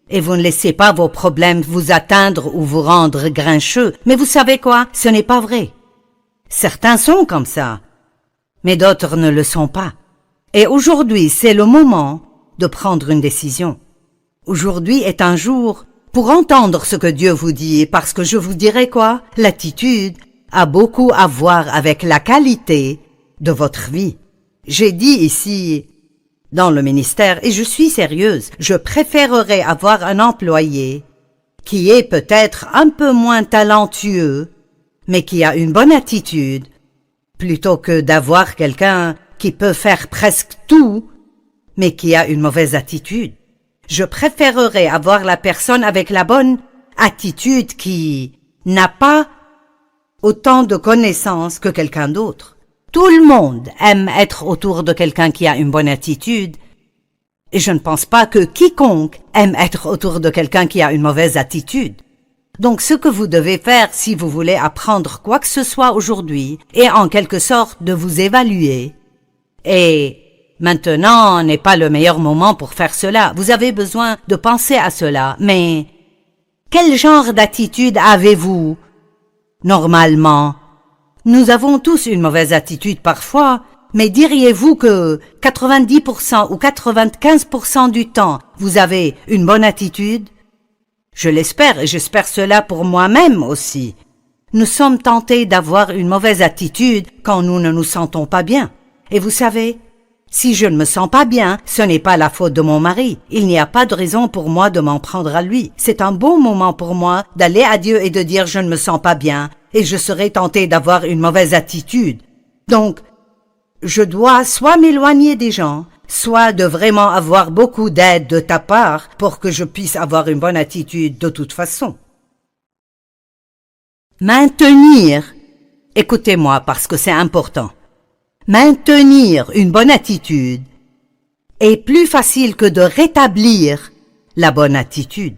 et vous ne laissez pas vos problèmes vous atteindre ou vous rendre grincheux. Mais vous savez quoi? Ce n'est pas vrai. Certains sont comme ça, mais d'autres ne le sont pas. Et aujourd'hui, c'est le moment de prendre une décision. Aujourd'hui est un jour pour entendre ce que Dieu vous dit, parce que je vous dirai quoi? L'attitude a beaucoup à voir avec la qualité de votre vie. J'ai dit ici, dans le ministère, et je suis sérieuse, je préférerais avoir un employé qui est peut-être un peu moins talentueux, mais qui a une bonne attitude, plutôt que d'avoir quelqu'un qui peut faire presque tout, mais qui a une mauvaise attitude. Je préférerais avoir la personne avec la bonne attitude qui n'a pas autant de connaissances que quelqu'un d'autre. Tout le monde aime être autour de quelqu'un qui a une bonne attitude, et je ne pense pas que quiconque aime être autour de quelqu'un qui a une mauvaise attitude. Donc ce que vous devez faire si vous voulez apprendre quoi que ce soit aujourd'hui est en quelque sorte de vous évaluer. Et maintenant n'est pas le meilleur moment pour faire cela. Vous avez besoin de penser à cela. Mais quel genre d'attitude avez-vous normalement? Nous avons tous une mauvaise attitude parfois, mais diriez-vous que 90% ou 95% du temps, vous avez une bonne attitude? Je l'espère et j'espère cela pour moi-même aussi. Nous sommes tentés d'avoir une mauvaise attitude quand nous ne nous sentons pas bien. Et vous savez, si je ne me sens pas bien, ce n'est pas la faute de mon mari. Il n'y a pas de raison pour moi de m'en prendre à lui. C'est un bon moment pour moi d'aller à Dieu et de dire je ne me sens pas bien et je serai tenté d'avoir une mauvaise attitude. Donc, je dois soit m'éloigner des gens, soit de vraiment avoir beaucoup d'aide de ta part pour que je puisse avoir une bonne attitude de toute façon. Maintenir, écoutez-moi parce que c'est important, maintenir une bonne attitude est plus facile que de rétablir la bonne attitude.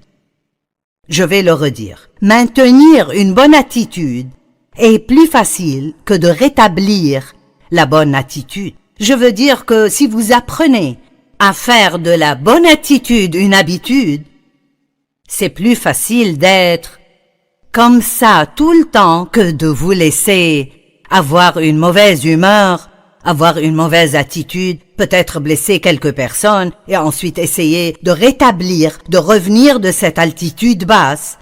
Je vais le redire. Maintenir une bonne attitude est plus facile que de rétablir la bonne attitude. Je veux dire que si vous apprenez à faire de la bonne attitude une habitude, c'est plus facile d'être comme ça tout le temps que de vous laisser avoir une mauvaise humeur, avoir une mauvaise attitude, peut-être blesser quelques personnes et ensuite essayer de rétablir, de revenir de cette altitude basse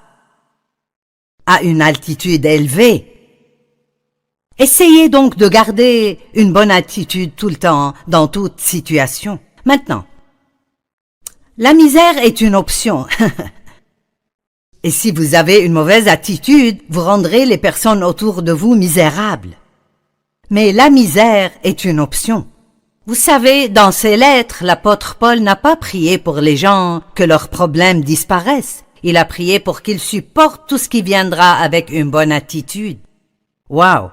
à une altitude élevée. Essayez donc de garder une bonne attitude tout le temps, dans toute situation. Maintenant, la misère est une option. Et si vous avez une mauvaise attitude, vous rendrez les personnes autour de vous misérables. Mais la misère est une option. Vous savez, dans ses lettres, l'apôtre Paul n'a pas prié pour les gens que leurs problèmes disparaissent. Il a prié pour qu'ils supportent tout ce qui viendra avec une bonne attitude. Wow!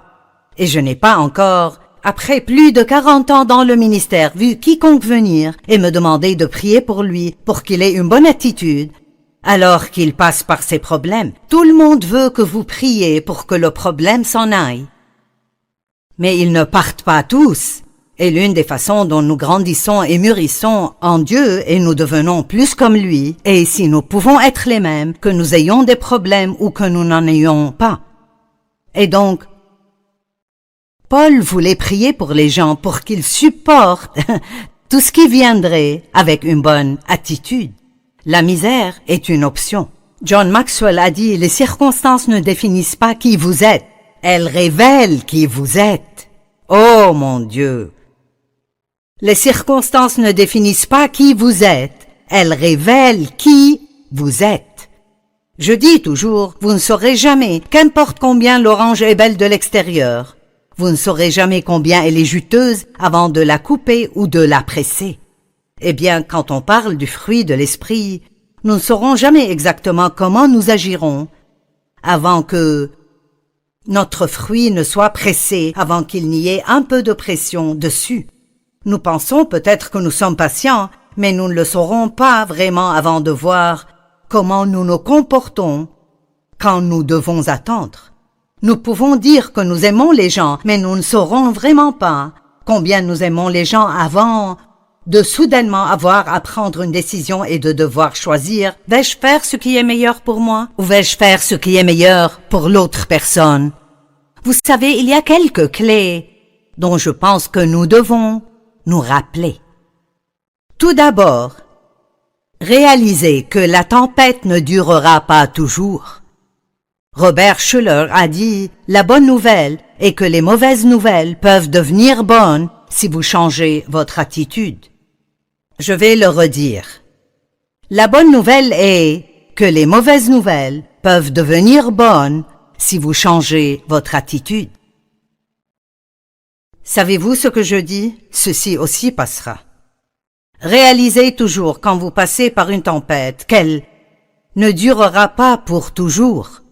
Et je n'ai pas encore, après plus de 40 ans dans le ministère, vu quiconque venir et me demander de prier pour lui, pour qu'il ait une bonne attitude, alors qu'il passe par ses problèmes. Tout le monde veut que vous priez pour que le problème s'en aille. Mais ils ne partent pas tous. Et l'une des façons dont nous grandissons et mûrissons en Dieu et nous devenons plus comme lui, et si nous pouvons être les mêmes, que nous ayons des problèmes ou que nous n'en ayons pas. Et donc, Paul voulait prier pour les gens pour qu'ils supportent tout ce qui viendrait avec une bonne attitude. La misère est une option. John Maxwell a dit « Les circonstances ne définissent pas qui vous êtes, elles révèlent qui vous êtes. » Oh mon Dieu! Les circonstances ne définissent pas qui vous êtes, elles révèlent qui vous êtes. Je dis toujours, vous ne saurez jamais, qu'importe combien l'orange est belle de l'extérieur, vous ne saurez jamais combien elle est juteuse avant de la couper ou de la presser. Eh bien, quand on parle du fruit de l'esprit, nous ne saurons jamais exactement comment nous agirons avant que notre fruit ne soit pressé, avant qu'il n'y ait un peu de pression dessus. Nous pensons peut-être que nous sommes patients, mais nous ne le saurons pas vraiment avant de voir comment nous nous comportons quand nous devons attendre. Nous pouvons dire que nous aimons les gens, mais nous ne saurons vraiment pas combien nous aimons les gens avant de soudainement avoir à prendre une décision et de devoir choisir, vais-je faire ce qui est meilleur pour moi ou vais-je faire ce qui est meilleur pour l'autre personne? Vous savez, il y a quelques clés dont je pense que nous devons nous rappeler. Tout d'abord, réalisez que la tempête ne durera pas toujours. Robert Schuller a dit « La bonne nouvelle est que les mauvaises nouvelles peuvent devenir bonnes si vous changez votre attitude. » Je vais le redire. La bonne nouvelle est que les mauvaises nouvelles peuvent devenir bonnes si vous changez votre attitude. Savez-vous ce que je dis? Ceci aussi passera. Réalisez toujours quand vous passez par une tempête qu'elle ne durera pas pour toujours.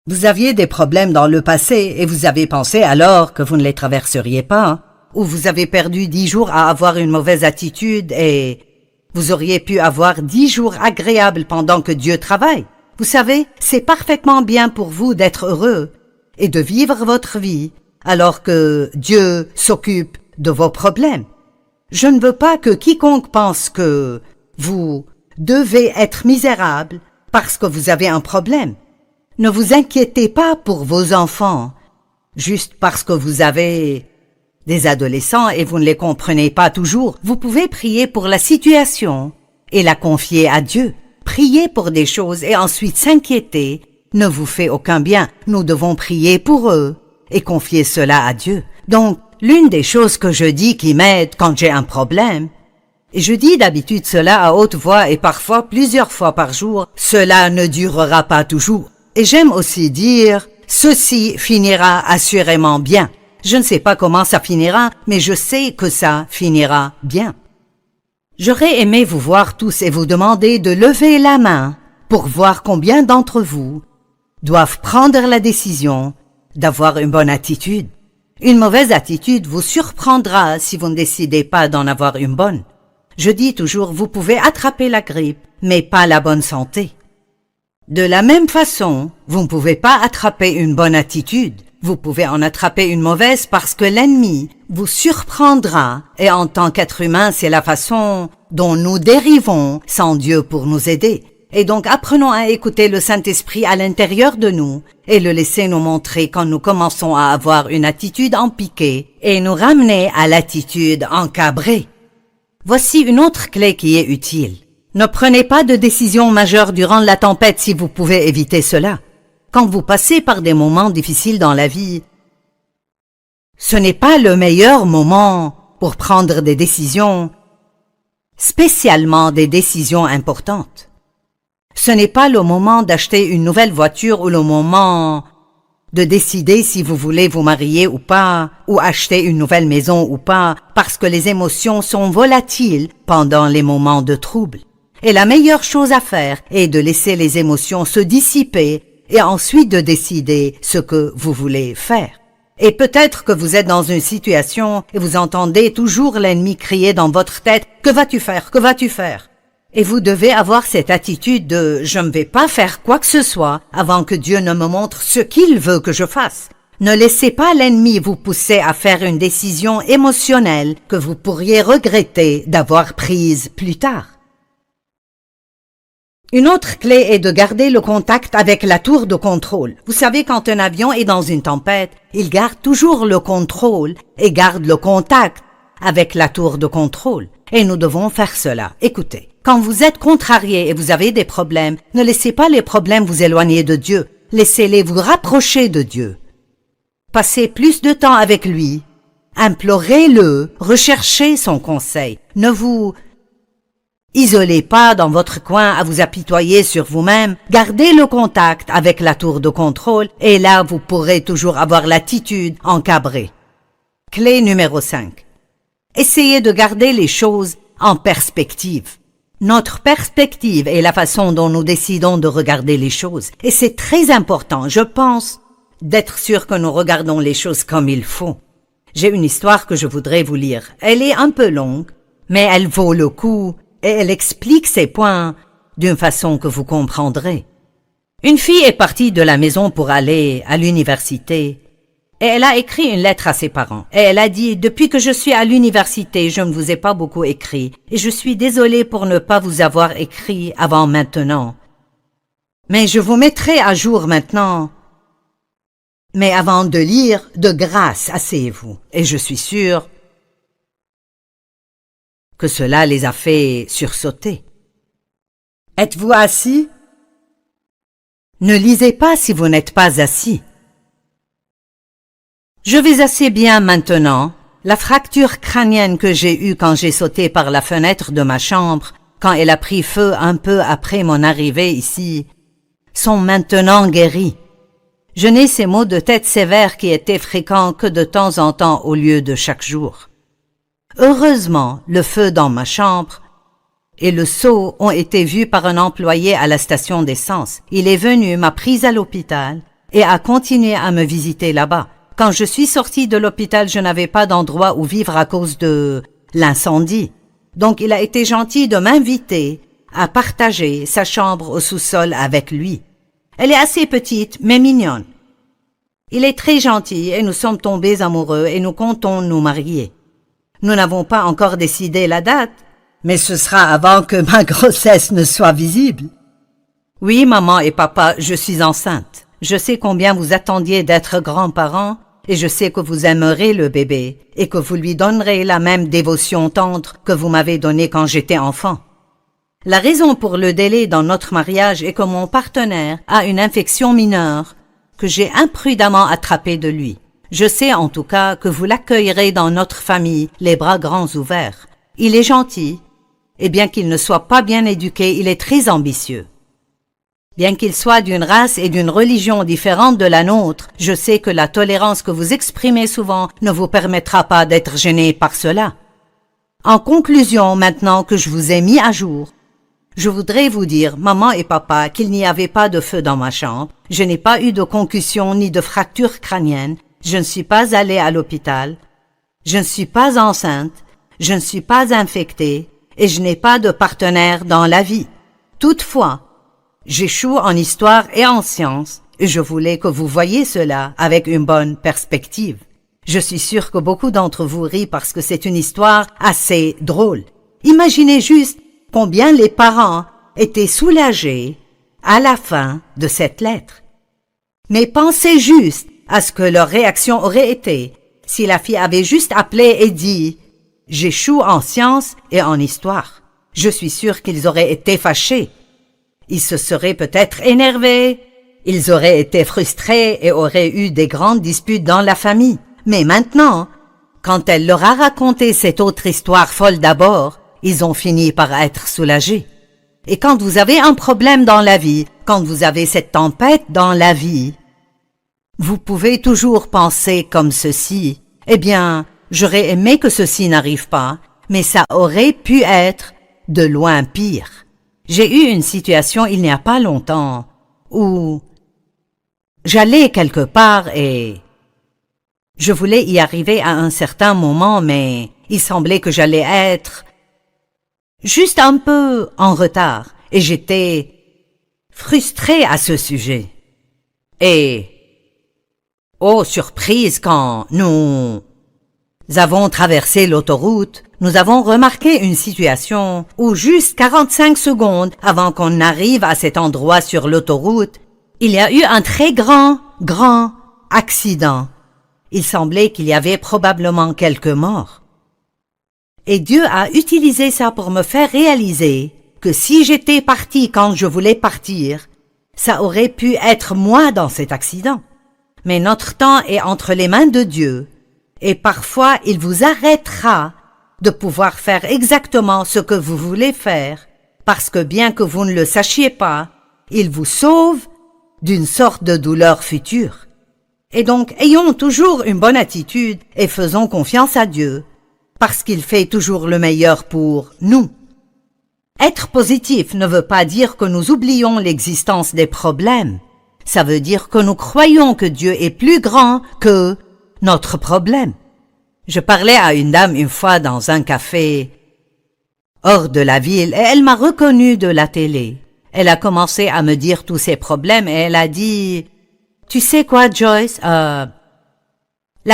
Vous aviez des problèmes dans le passé et vous avez pensé alors que vous ne les traverseriez pas, ou vous avez perdu 10 jours à avoir une mauvaise attitude et vous auriez pu avoir 10 jours agréables pendant que Dieu travaille. Vous savez, c'est parfaitement bien pour vous d'être heureux et de vivre votre vie alors que Dieu s'occupe de vos problèmes. Je ne veux pas que quiconque pense que vous devez être misérable parce que vous avez un problème. Ne vous inquiétez pas pour vos enfants, juste parce que vous avez des adolescents et vous ne les comprenez pas toujours. Vous pouvez prier pour la situation et la confier à Dieu. Prier pour des choses et ensuite s'inquiéter ne vous fait aucun bien. Nous devons prier pour eux et confier cela à Dieu. Donc, l'une des choses que je dis qui m'aide quand j'ai un problème, et je dis d'habitude cela à haute voix et parfois plusieurs fois par jour, cela ne durera pas toujours. Et j'aime aussi dire, ceci finira assurément bien. Je ne sais pas comment ça finira, mais je sais que ça finira bien. J'aurais aimé vous voir tous et vous demander de lever la main pour voir combien d'entre vous doivent prendre la décision d'avoir une bonne attitude. Une mauvaise attitude vous surprendra si vous ne décidez pas d'en avoir une bonne. Je dis toujours, vous pouvez attraper la grippe, mais pas la bonne santé. De la même façon, vous ne pouvez pas attraper une bonne attitude. Vous pouvez en attraper une mauvaise parce que l'ennemi vous surprendra et en tant qu'être humain, c'est la façon dont nous dérivons sans Dieu pour nous aider. Et donc apprenons à écouter le Saint-Esprit à l'intérieur de nous et le laisser nous montrer quand nous commençons à avoir une attitude en piqué et nous ramener à l'attitude encabrée. Voici une autre clé qui est utile. Ne prenez pas de décision majeure durant la tempête si vous pouvez éviter cela. Quand vous passez par des moments difficiles dans la vie, ce n'est pas le meilleur moment pour prendre des décisions, spécialement des décisions importantes. Ce n'est pas le moment d'acheter une nouvelle voiture ou le moment de décider si vous voulez vous marier ou pas, ou acheter une nouvelle maison ou pas, parce que les émotions sont volatiles pendant les moments de trouble. Et la meilleure chose à faire est de laisser les émotions se dissiper et ensuite de décider ce que vous voulez faire. Et peut-être que vous êtes dans une situation et vous entendez toujours l'ennemi crier dans votre tête « Que vas-tu faire? Que vas-tu faire ?» Et vous devez avoir cette attitude de « Je ne vais pas faire quoi que ce soit avant que Dieu ne me montre ce qu'il veut que je fasse ». Ne laissez pas l'ennemi vous pousser à faire une décision émotionnelle que vous pourriez regretter d'avoir prise plus tard. Une autre clé est de garder le contact avec la tour de contrôle. Vous savez, quand un avion est dans une tempête, il garde toujours le contrôle et garde le contact avec la tour de contrôle. Et nous devons faire cela. Écoutez, quand vous êtes contrarié et vous avez des problèmes, ne laissez pas les problèmes vous éloigner de Dieu. Laissez-les vous rapprocher de Dieu. Passez plus de temps avec lui. Implorez-le, recherchez son conseil. Ne vous Isolez pas dans votre coin à vous apitoyer sur vous-même, gardez le contact avec la tour de contrôle et là vous pourrez toujours avoir l'attitude encabrée. Clé numéro 5. Essayez de garder les choses en perspective. Notre perspective est la façon dont nous décidons de regarder les choses et c'est très important, je pense, d'être sûr que nous regardons les choses comme il faut. J'ai une histoire que je voudrais vous lire. Elle est un peu longue, mais elle vaut le coup et elle explique ses points d'une façon que vous comprendrez. Une fille est partie de la maison pour aller à l'université et elle a écrit une lettre à ses parents. Et elle a dit « Depuis que je suis à l'université, je ne vous ai pas beaucoup écrit et je suis désolée pour ne pas vous avoir écrit avant maintenant. Mais je vous mettrai à jour maintenant. Mais avant de lire, de grâce, asseyez-vous. » Et je suis sûre que cela les a fait sursauter. Êtes-vous assis? Ne lisez pas si vous n'êtes pas assis. Je vais assez bien maintenant. La fracture crânienne que j'ai eue quand j'ai sauté par la fenêtre de ma chambre, quand elle a pris feu un peu après mon arrivée ici, sont maintenant guéries. Je n'ai ces maux de tête sévères qui étaient fréquents que de temps en temps au lieu de chaque jour. Heureusement, le feu dans ma chambre et le seau ont été vus par un employé à la station d'essence. Il est venu, m'a prise à l'hôpital et a continué à me visiter là-bas. Quand je suis sortie de l'hôpital, je n'avais pas d'endroit où vivre à cause de l'incendie. Donc il a été gentil de m'inviter à partager sa chambre au sous-sol avec lui. Elle est assez petite, mais mignonne. Il est très gentil et nous sommes tombés amoureux et nous comptons nous marier. Nous n'avons pas encore décidé la date, mais ce sera avant que ma grossesse ne soit visible. Oui, maman et papa, je suis enceinte. Je sais combien vous attendiez d'être grands-parents et je sais que vous aimerez le bébé et que vous lui donnerez la même dévotion tendre que vous m'avez donnée quand j'étais enfant. La raison pour le délai dans notre mariage est que mon partenaire a une infection mineure que j'ai imprudemment attrapée de lui. Je sais en tout cas que vous l'accueillerez dans notre famille les bras grands ouverts. Il est gentil, et bien qu'il ne soit pas bien éduqué, il est très ambitieux. Bien qu'il soit d'une race et d'une religion différente de la nôtre, je sais que la tolérance que vous exprimez souvent ne vous permettra pas d'être gêné par cela. En conclusion, maintenant que je vous ai mis à jour, je voudrais vous dire, maman et papa, qu'il n'y avait pas de feu dans ma chambre, je n'ai pas eu de concussion ni de fracture crânienne, je ne suis pas allée à l'hôpital, je ne suis pas enceinte, je ne suis pas infectée et je n'ai pas de partenaire dans la vie. Toutefois, j'échoue en histoire et en sciences et je voulais que vous voyiez cela avec une bonne perspective. Je suis sûre que beaucoup d'entre vous rient parce que c'est une histoire assez drôle. Imaginez juste combien les parents étaient soulagés à la fin de cette lettre. Mais pensez juste à ce que leur réaction aurait été si la fille avait juste appelé et dit « J'échoue en sciences et en histoire ». Je suis sûre qu'ils auraient été fâchés. Ils se seraient peut-être énervés, ils auraient été frustrés et auraient eu des grandes disputes dans la famille. Mais maintenant, quand elle leur a raconté cette autre histoire folle d'abord, ils ont fini par être soulagés. Et quand vous avez un problème dans la vie, quand vous avez cette tempête dans la vie, vous pouvez toujours penser comme ceci. Eh bien, j'aurais aimé que ceci n'arrive pas, mais ça aurait pu être de loin pire. J'ai eu une situation il n'y a pas longtemps où j'allais quelque part et je voulais y arriver à un certain moment, mais il semblait que j'allais être juste un peu en retard et j'étais frustrée à ce sujet. Et oh, surprise, quand nous avons traversé l'autoroute, nous avons remarqué une situation où juste 45 secondes avant qu'on arrive à cet endroit sur l'autoroute, il y a eu un très grand accident. Il semblait qu'il y avait probablement quelques morts. Et Dieu a utilisé ça pour me faire réaliser que si j'étais partie quand je voulais partir, ça aurait pu être moi dans cet accident. Mais notre temps est entre les mains de Dieu, et parfois il vous arrêtera de pouvoir faire exactement ce que vous voulez faire, parce que bien que vous ne le sachiez pas, il vous sauve d'une sorte de douleur future. Et donc, ayons toujours une bonne attitude et faisons confiance à Dieu, parce qu'il fait toujours le meilleur pour nous. Être positif ne veut pas dire que nous oublions l'existence des problèmes. Ça veut dire que nous croyons que Dieu est plus grand que notre problème. Je parlais à une dame une fois dans un café hors de la ville et elle m'a reconnu de la télé. Elle a commencé à me dire tous ses problèmes et elle a dit « Tu sais quoi, Joyce, la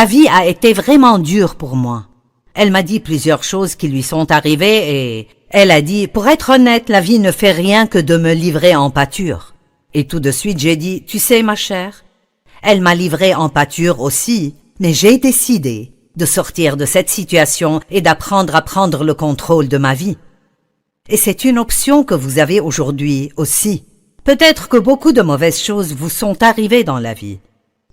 vie a été vraiment dure pour moi. » Elle m'a dit plusieurs choses qui lui sont arrivées et elle a dit « Pour être honnête, la vie ne fait rien que de me livrer en pâture. » Et tout de suite, j'ai dit « Tu sais, ma chère, elle m'a livré en pâture aussi, mais j'ai décidé de sortir de cette situation et d'apprendre à prendre le contrôle de ma vie. » Et c'est une option que vous avez aujourd'hui aussi. Peut-être que beaucoup de mauvaises choses vous sont arrivées dans la vie.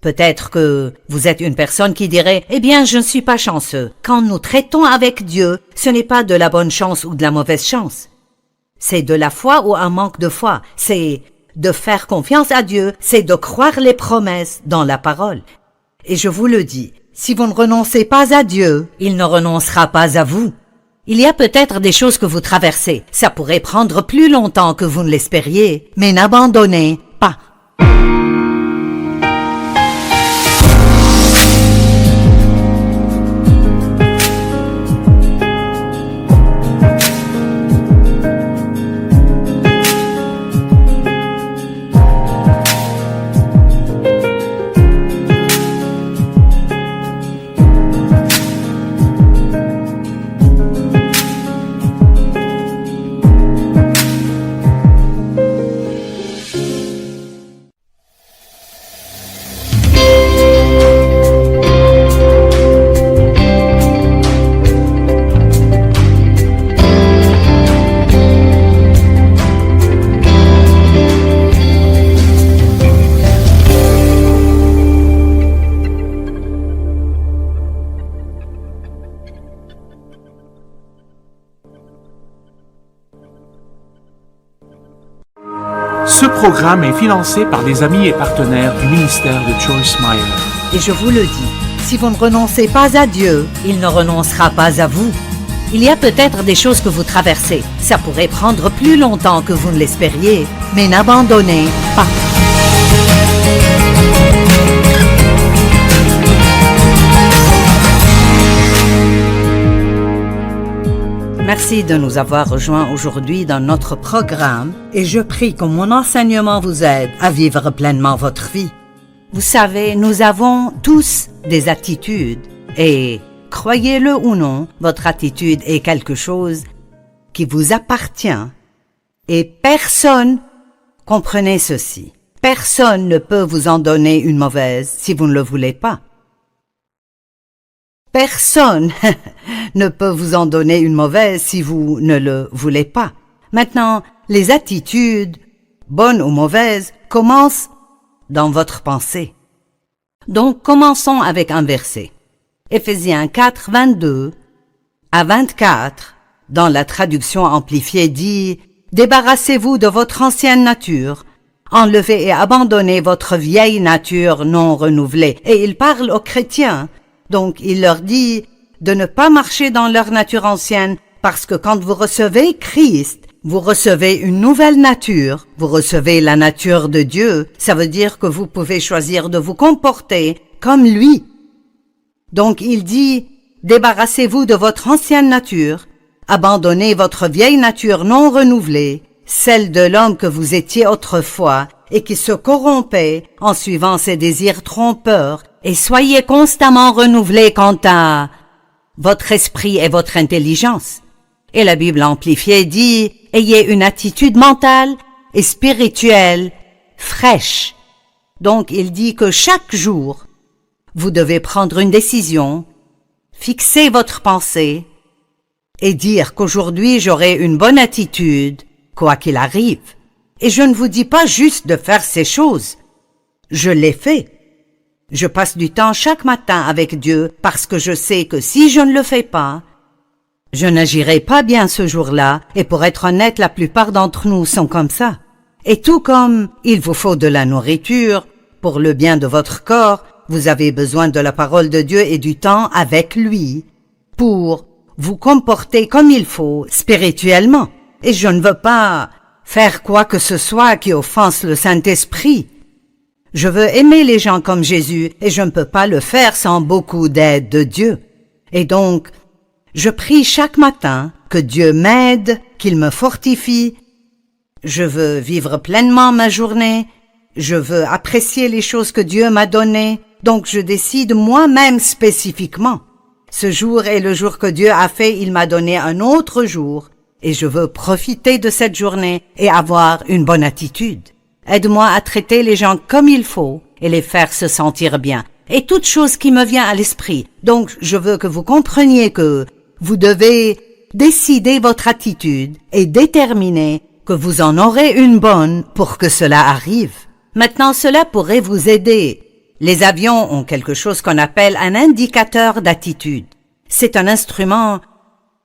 Peut-être que vous êtes une personne qui dirait « Eh bien, je ne suis pas chanceux. » Quand nous traitons avec Dieu, ce n'est pas de la bonne chance ou de la mauvaise chance. C'est de la foi ou un manque de foi. C'est de faire confiance à Dieu, c'est de croire les promesses dans la parole. Et je vous le dis, si vous ne renoncez pas à Dieu, il ne renoncera pas à vous. Il y a peut-être des choses que vous traversez. Ça pourrait prendre plus longtemps que vous ne l'espériez, mais n'abandonnez pas. Ce programme est financé par des amis et partenaires du ministère de Joyce Meyer. Et je vous le dis, si vous ne renoncez pas à Dieu, il ne renoncera pas à vous. Il y a peut-être des choses que vous traversez. Ça pourrait prendre plus longtemps que vous ne l'espériez, mais n'abandonnez pas. Merci de nous avoir rejoints aujourd'hui dans notre programme et je prie que mon enseignement vous aide à vivre pleinement votre vie. Vous savez, nous avons tous des attitudes et, croyez-le ou non, votre attitude est quelque chose qui vous appartient et personne, comprenez ceci, personne ne peut vous en donner une mauvaise si vous ne le voulez pas. Personne ne peut vous en donner une mauvaise si vous ne le voulez pas. Maintenant, les attitudes, bonnes ou mauvaises, commencent dans votre pensée. Donc, commençons avec un verset. Éphésiens 4, 22 à 24, dans la traduction amplifiée dit « Débarrassez-vous de votre ancienne nature, enlevez et abandonnez votre vieille nature non renouvelée. » Et il parle aux chrétiens. Donc, il leur dit de ne pas marcher dans leur nature ancienne parce que quand vous recevez Christ, vous recevez une nouvelle nature, vous recevez la nature de Dieu. Ça veut dire que vous pouvez choisir de vous comporter comme lui. Donc, il dit, débarrassez-vous de votre ancienne nature, abandonnez votre vieille nature non renouvelée, celle de l'homme que vous étiez autrefois et qui se corrompait en suivant ses désirs trompeurs, et soyez constamment renouvelés quant à votre esprit et votre intelligence. Et la Bible amplifiée dit, ayez une attitude mentale et spirituelle fraîche. Donc il dit que chaque jour, vous devez prendre une décision, fixer votre pensée et dire qu'aujourd'hui j'aurai une bonne attitude, quoi qu'il arrive. Et je ne vous dis pas juste de faire ces choses. Je l'ai fait. Je passe du temps chaque matin avec Dieu parce que je sais que si je ne le fais pas, Je n'agirai pas bien ce jour-là, et pour être honnête, la plupart d'entre nous sont comme ça. Et tout comme il vous faut de la nourriture pour le bien de votre corps, vous avez besoin de la parole de Dieu et du temps avec lui pour vous comporter comme il faut spirituellement. Et je ne veux pas faire quoi que ce soit qui offense le Saint-Esprit. Je veux aimer les gens comme Jésus et je ne peux pas le faire sans beaucoup d'aide de Dieu. Et donc, je prie chaque matin que Dieu m'aide, qu'il me fortifie. Je veux vivre pleinement ma journée. Je veux apprécier les choses que Dieu m'a données. Donc je décide moi-même spécifiquement. Ce jour est le jour que Dieu a fait, il m'a donné un autre jour. Et je veux profiter de cette journée et avoir une bonne attitude. Aide-moi à traiter les gens comme il faut et les faire se sentir bien. Et toute chose qui me vient à l'esprit. Donc je veux que vous compreniez que vous devez décider votre attitude et déterminer que vous en aurez une bonne pour que cela arrive. Maintenant, cela pourrait vous aider. Les avions ont quelque chose qu'on appelle un indicateur d'attitude. C'est un instrument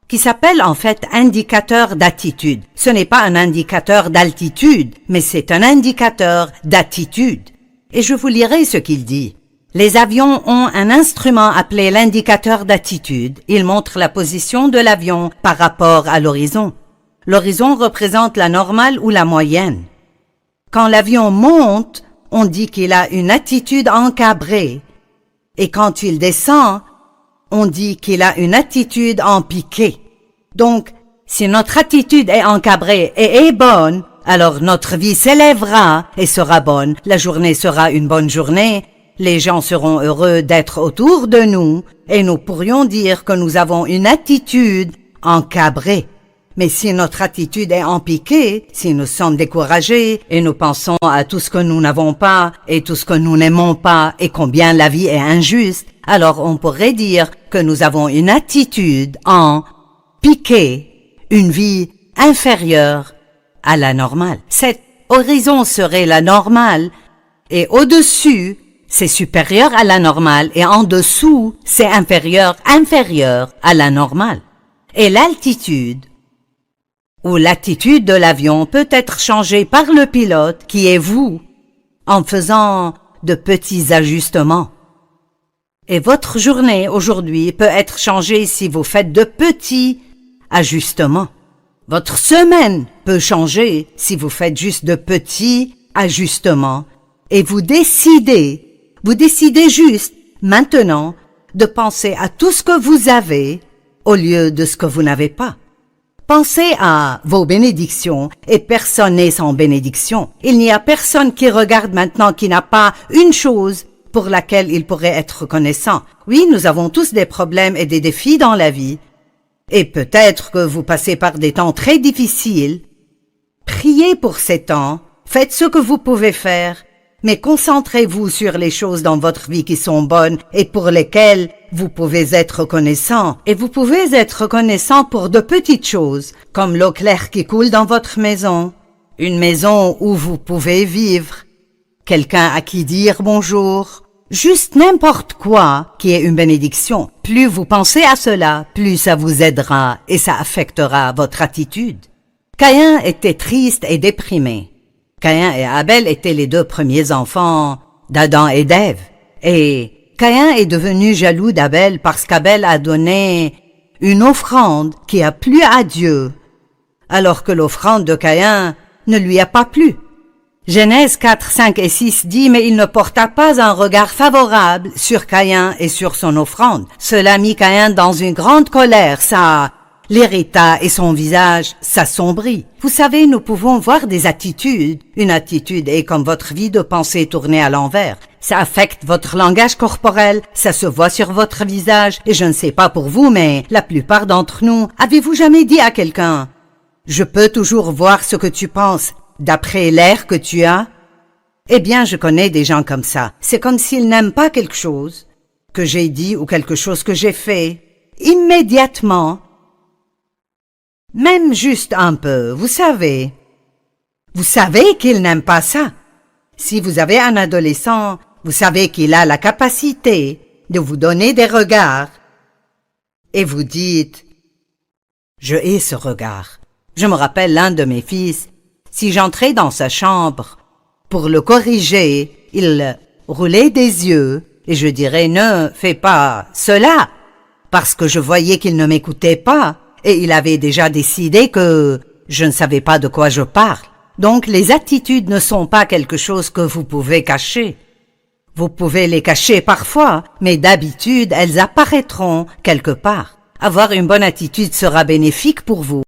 qui s'appelle en fait indicateur d'attitude. Ce n'est pas un indicateur d'altitude, mais c'est un indicateur d'attitude. Et je vous lirai ce qu'il dit. Les avions ont un instrument appelé l'indicateur d'attitude. Il montre la position de l'avion par rapport à l'horizon. L'horizon représente la normale ou la moyenne. Quand l'avion monte, on dit qu'il a une attitude encabrée. Et quand il descend, on dit qu'il a une attitude en piqué. Donc, si notre attitude est encabrée et est bonne, alors notre vie s'élèvera et sera bonne. La journée sera une bonne journée. Les gens seront heureux d'être autour de nous et nous pourrions dire que nous avons une attitude encabrée. Mais si notre attitude est en piqué, si nous sommes découragés et nous pensons à tout ce que nous n'avons pas et tout ce que nous n'aimons pas et combien la vie est injuste, alors on pourrait dire que nous avons une attitude en piqué, une vie inférieure à la normale. Cet horizon serait la normale et au-dessus, c'est supérieur à la normale et en dessous, c'est inférieur à la normale. Et l'altitude ou l'attitude de l'avion peut être changée par le pilote qui est vous en faisant de petits ajustements. Et votre journée aujourd'hui peut être changée si vous faites de petits ajustements. Votre semaine peut changer si vous faites juste de petits ajustements. Et vous décidez juste maintenant de penser à tout ce que vous avez au lieu de ce que vous n'avez pas. Pensez à vos bénédictions et personne n'est sans bénédiction. Il n'y a personne qui regarde maintenant qui n'a pas une chose pour laquelle il pourrait être reconnaissant. Oui, nous avons tous des problèmes et des défis dans la vie. Et peut-être que vous passez par des temps très difficiles. Priez pour ces temps. Faites ce que vous pouvez faire. Mais concentrez-vous sur les choses dans votre vie qui sont bonnes et pour lesquelles vous pouvez être reconnaissant. Et vous pouvez être reconnaissant pour de petites choses, comme l'eau claire qui coule dans votre maison, une maison où vous pouvez vivre, quelqu'un à qui dire bonjour, juste n'importe quoi qui est une bénédiction. Plus vous pensez à cela, plus ça vous aidera et ça affectera votre attitude. Caïn était triste et déprimé. Caïn et Abel étaient les deux premiers enfants d'Adam et d'Ève. Et Caïn est devenu jaloux d'Abel parce qu'Abel a donné une offrande qui a plu à Dieu, alors que l'offrande de Caïn ne lui a pas plu. Genèse 4, 5 et 6 dit « Mais il ne porta pas un regard favorable sur Caïn et sur son offrande. Cela mit Caïn dans une grande colère, ça l'irrita et son visage s'assombrit. » Vous savez, nous pouvons voir des attitudes. Une attitude est comme votre vie de pensée tournée à l'envers. Ça affecte votre langage corporel, ça se voit sur votre visage. Et je ne sais pas pour vous, mais la plupart d'entre nous, avez-vous jamais dit à quelqu'un « Je peux toujours voir ce que tu penses d'après l'air que tu as ?» Eh bien, je connais des gens comme ça. C'est comme s'ils n'aiment pas quelque chose que j'ai dit ou quelque chose que j'ai fait. Immédiatement, même juste un peu, vous savez qu'il n'aime pas ça. Si vous avez un adolescent, vous savez qu'il a la capacité de vous donner des regards et vous dites Je hais ce regard. Je me rappelle l'un de mes fils. Si j'entrais dans sa chambre pour le corriger, il roulait des yeux et je dirais « Ne fais pas cela !» parce que je voyais qu'il ne m'écoutait pas et il avait déjà décidé que je ne savais pas de quoi je parle. Donc les attitudes ne sont pas quelque chose que vous pouvez cacher. Vous pouvez les cacher parfois, mais d'habitude elles apparaîtront quelque part. Avoir une bonne attitude sera bénéfique pour vous.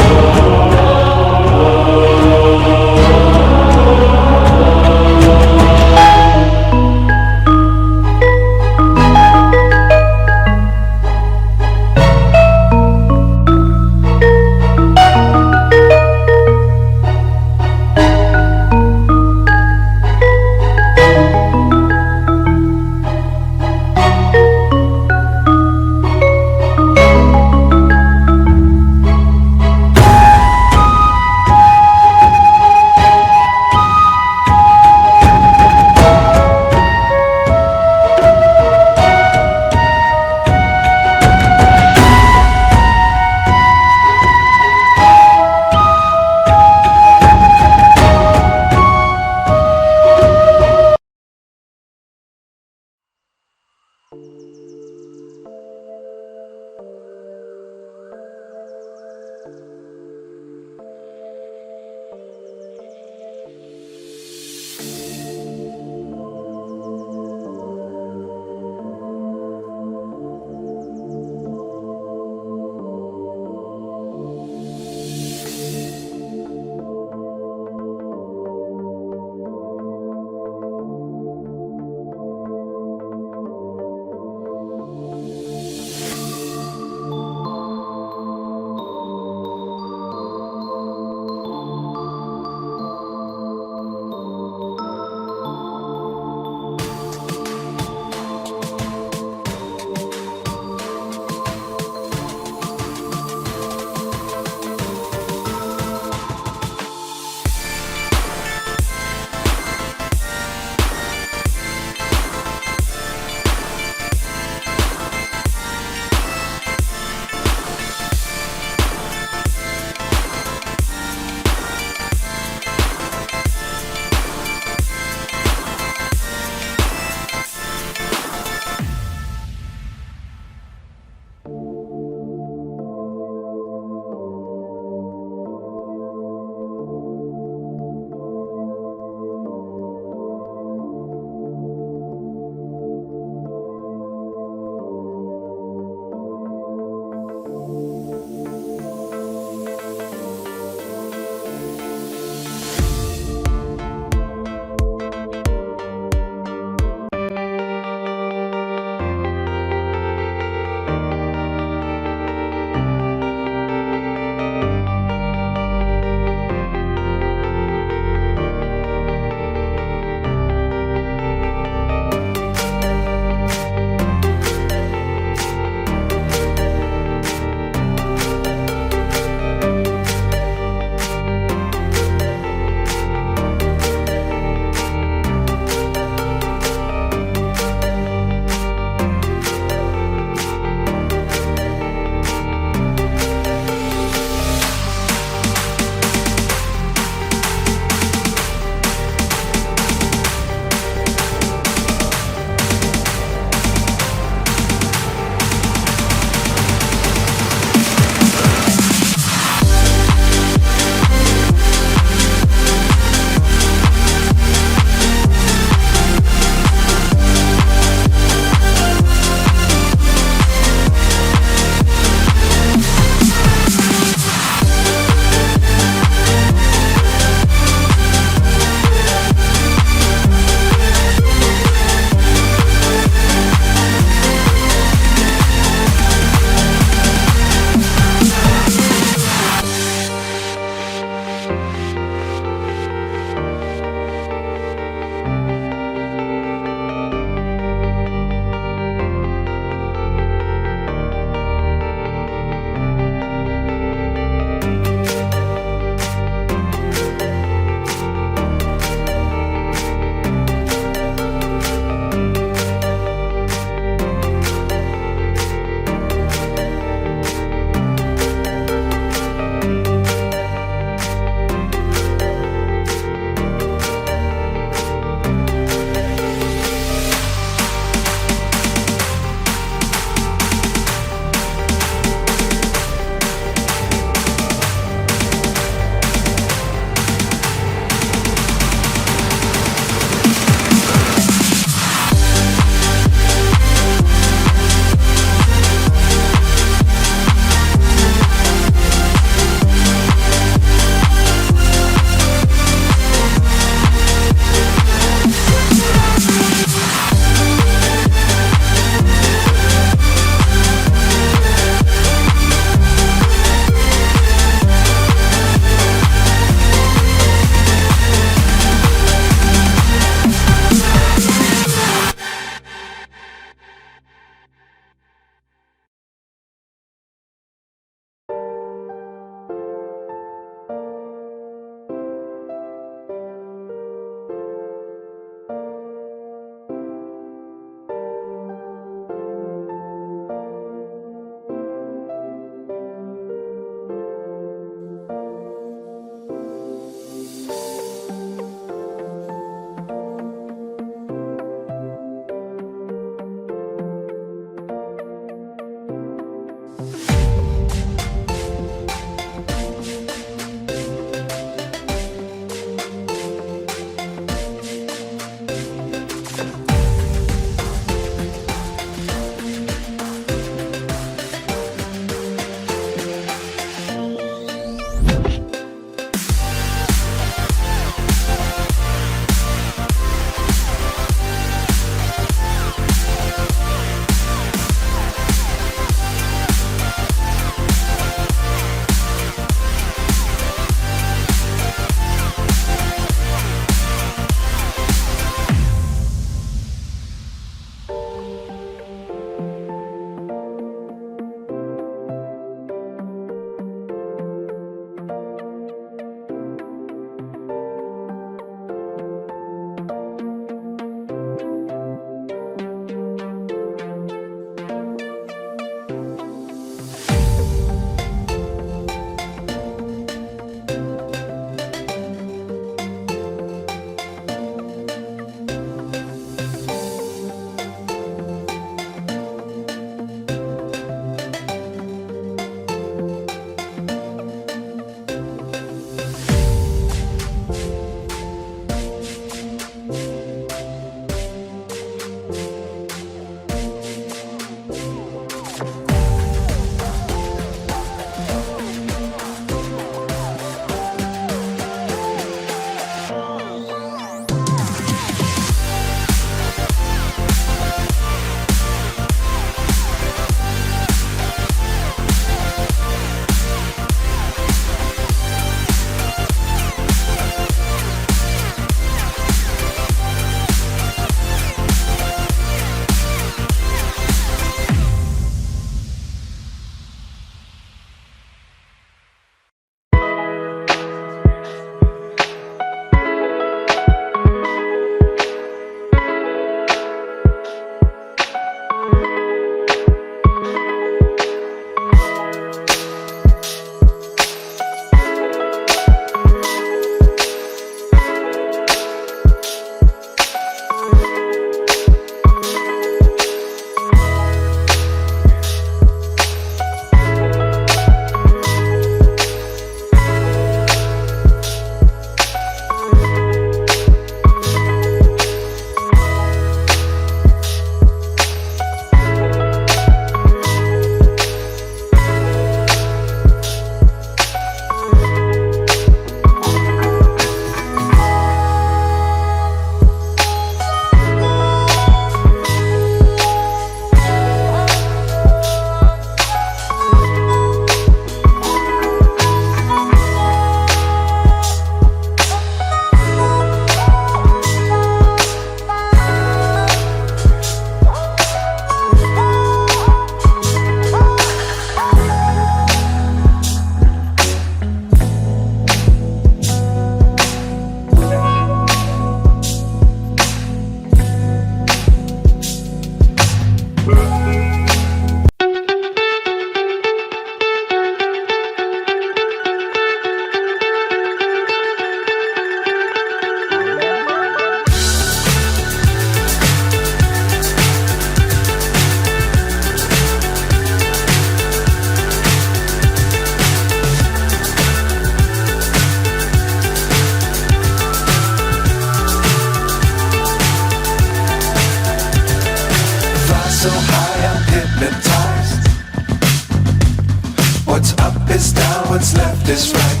just right.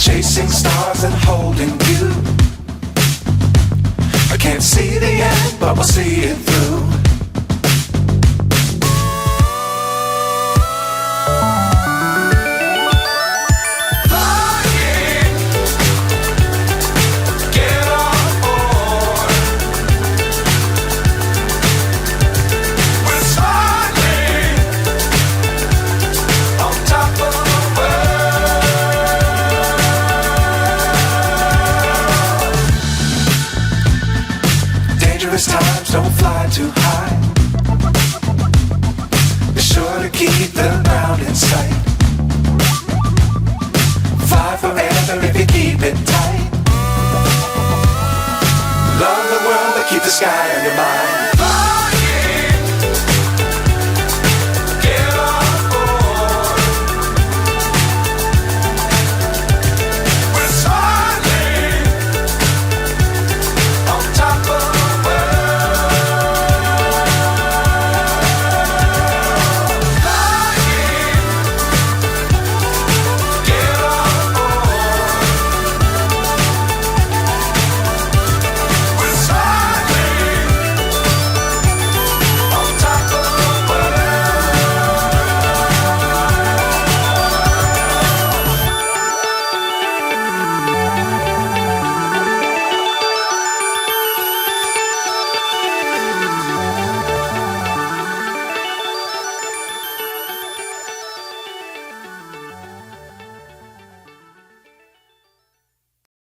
Chasing stars and holding you. I can't see the end, but we'll see it through. Times don't fly too high. Be sure to keep the ground in sight. Fly forever if you keep it tight. Love the world but keep the sky on your mind.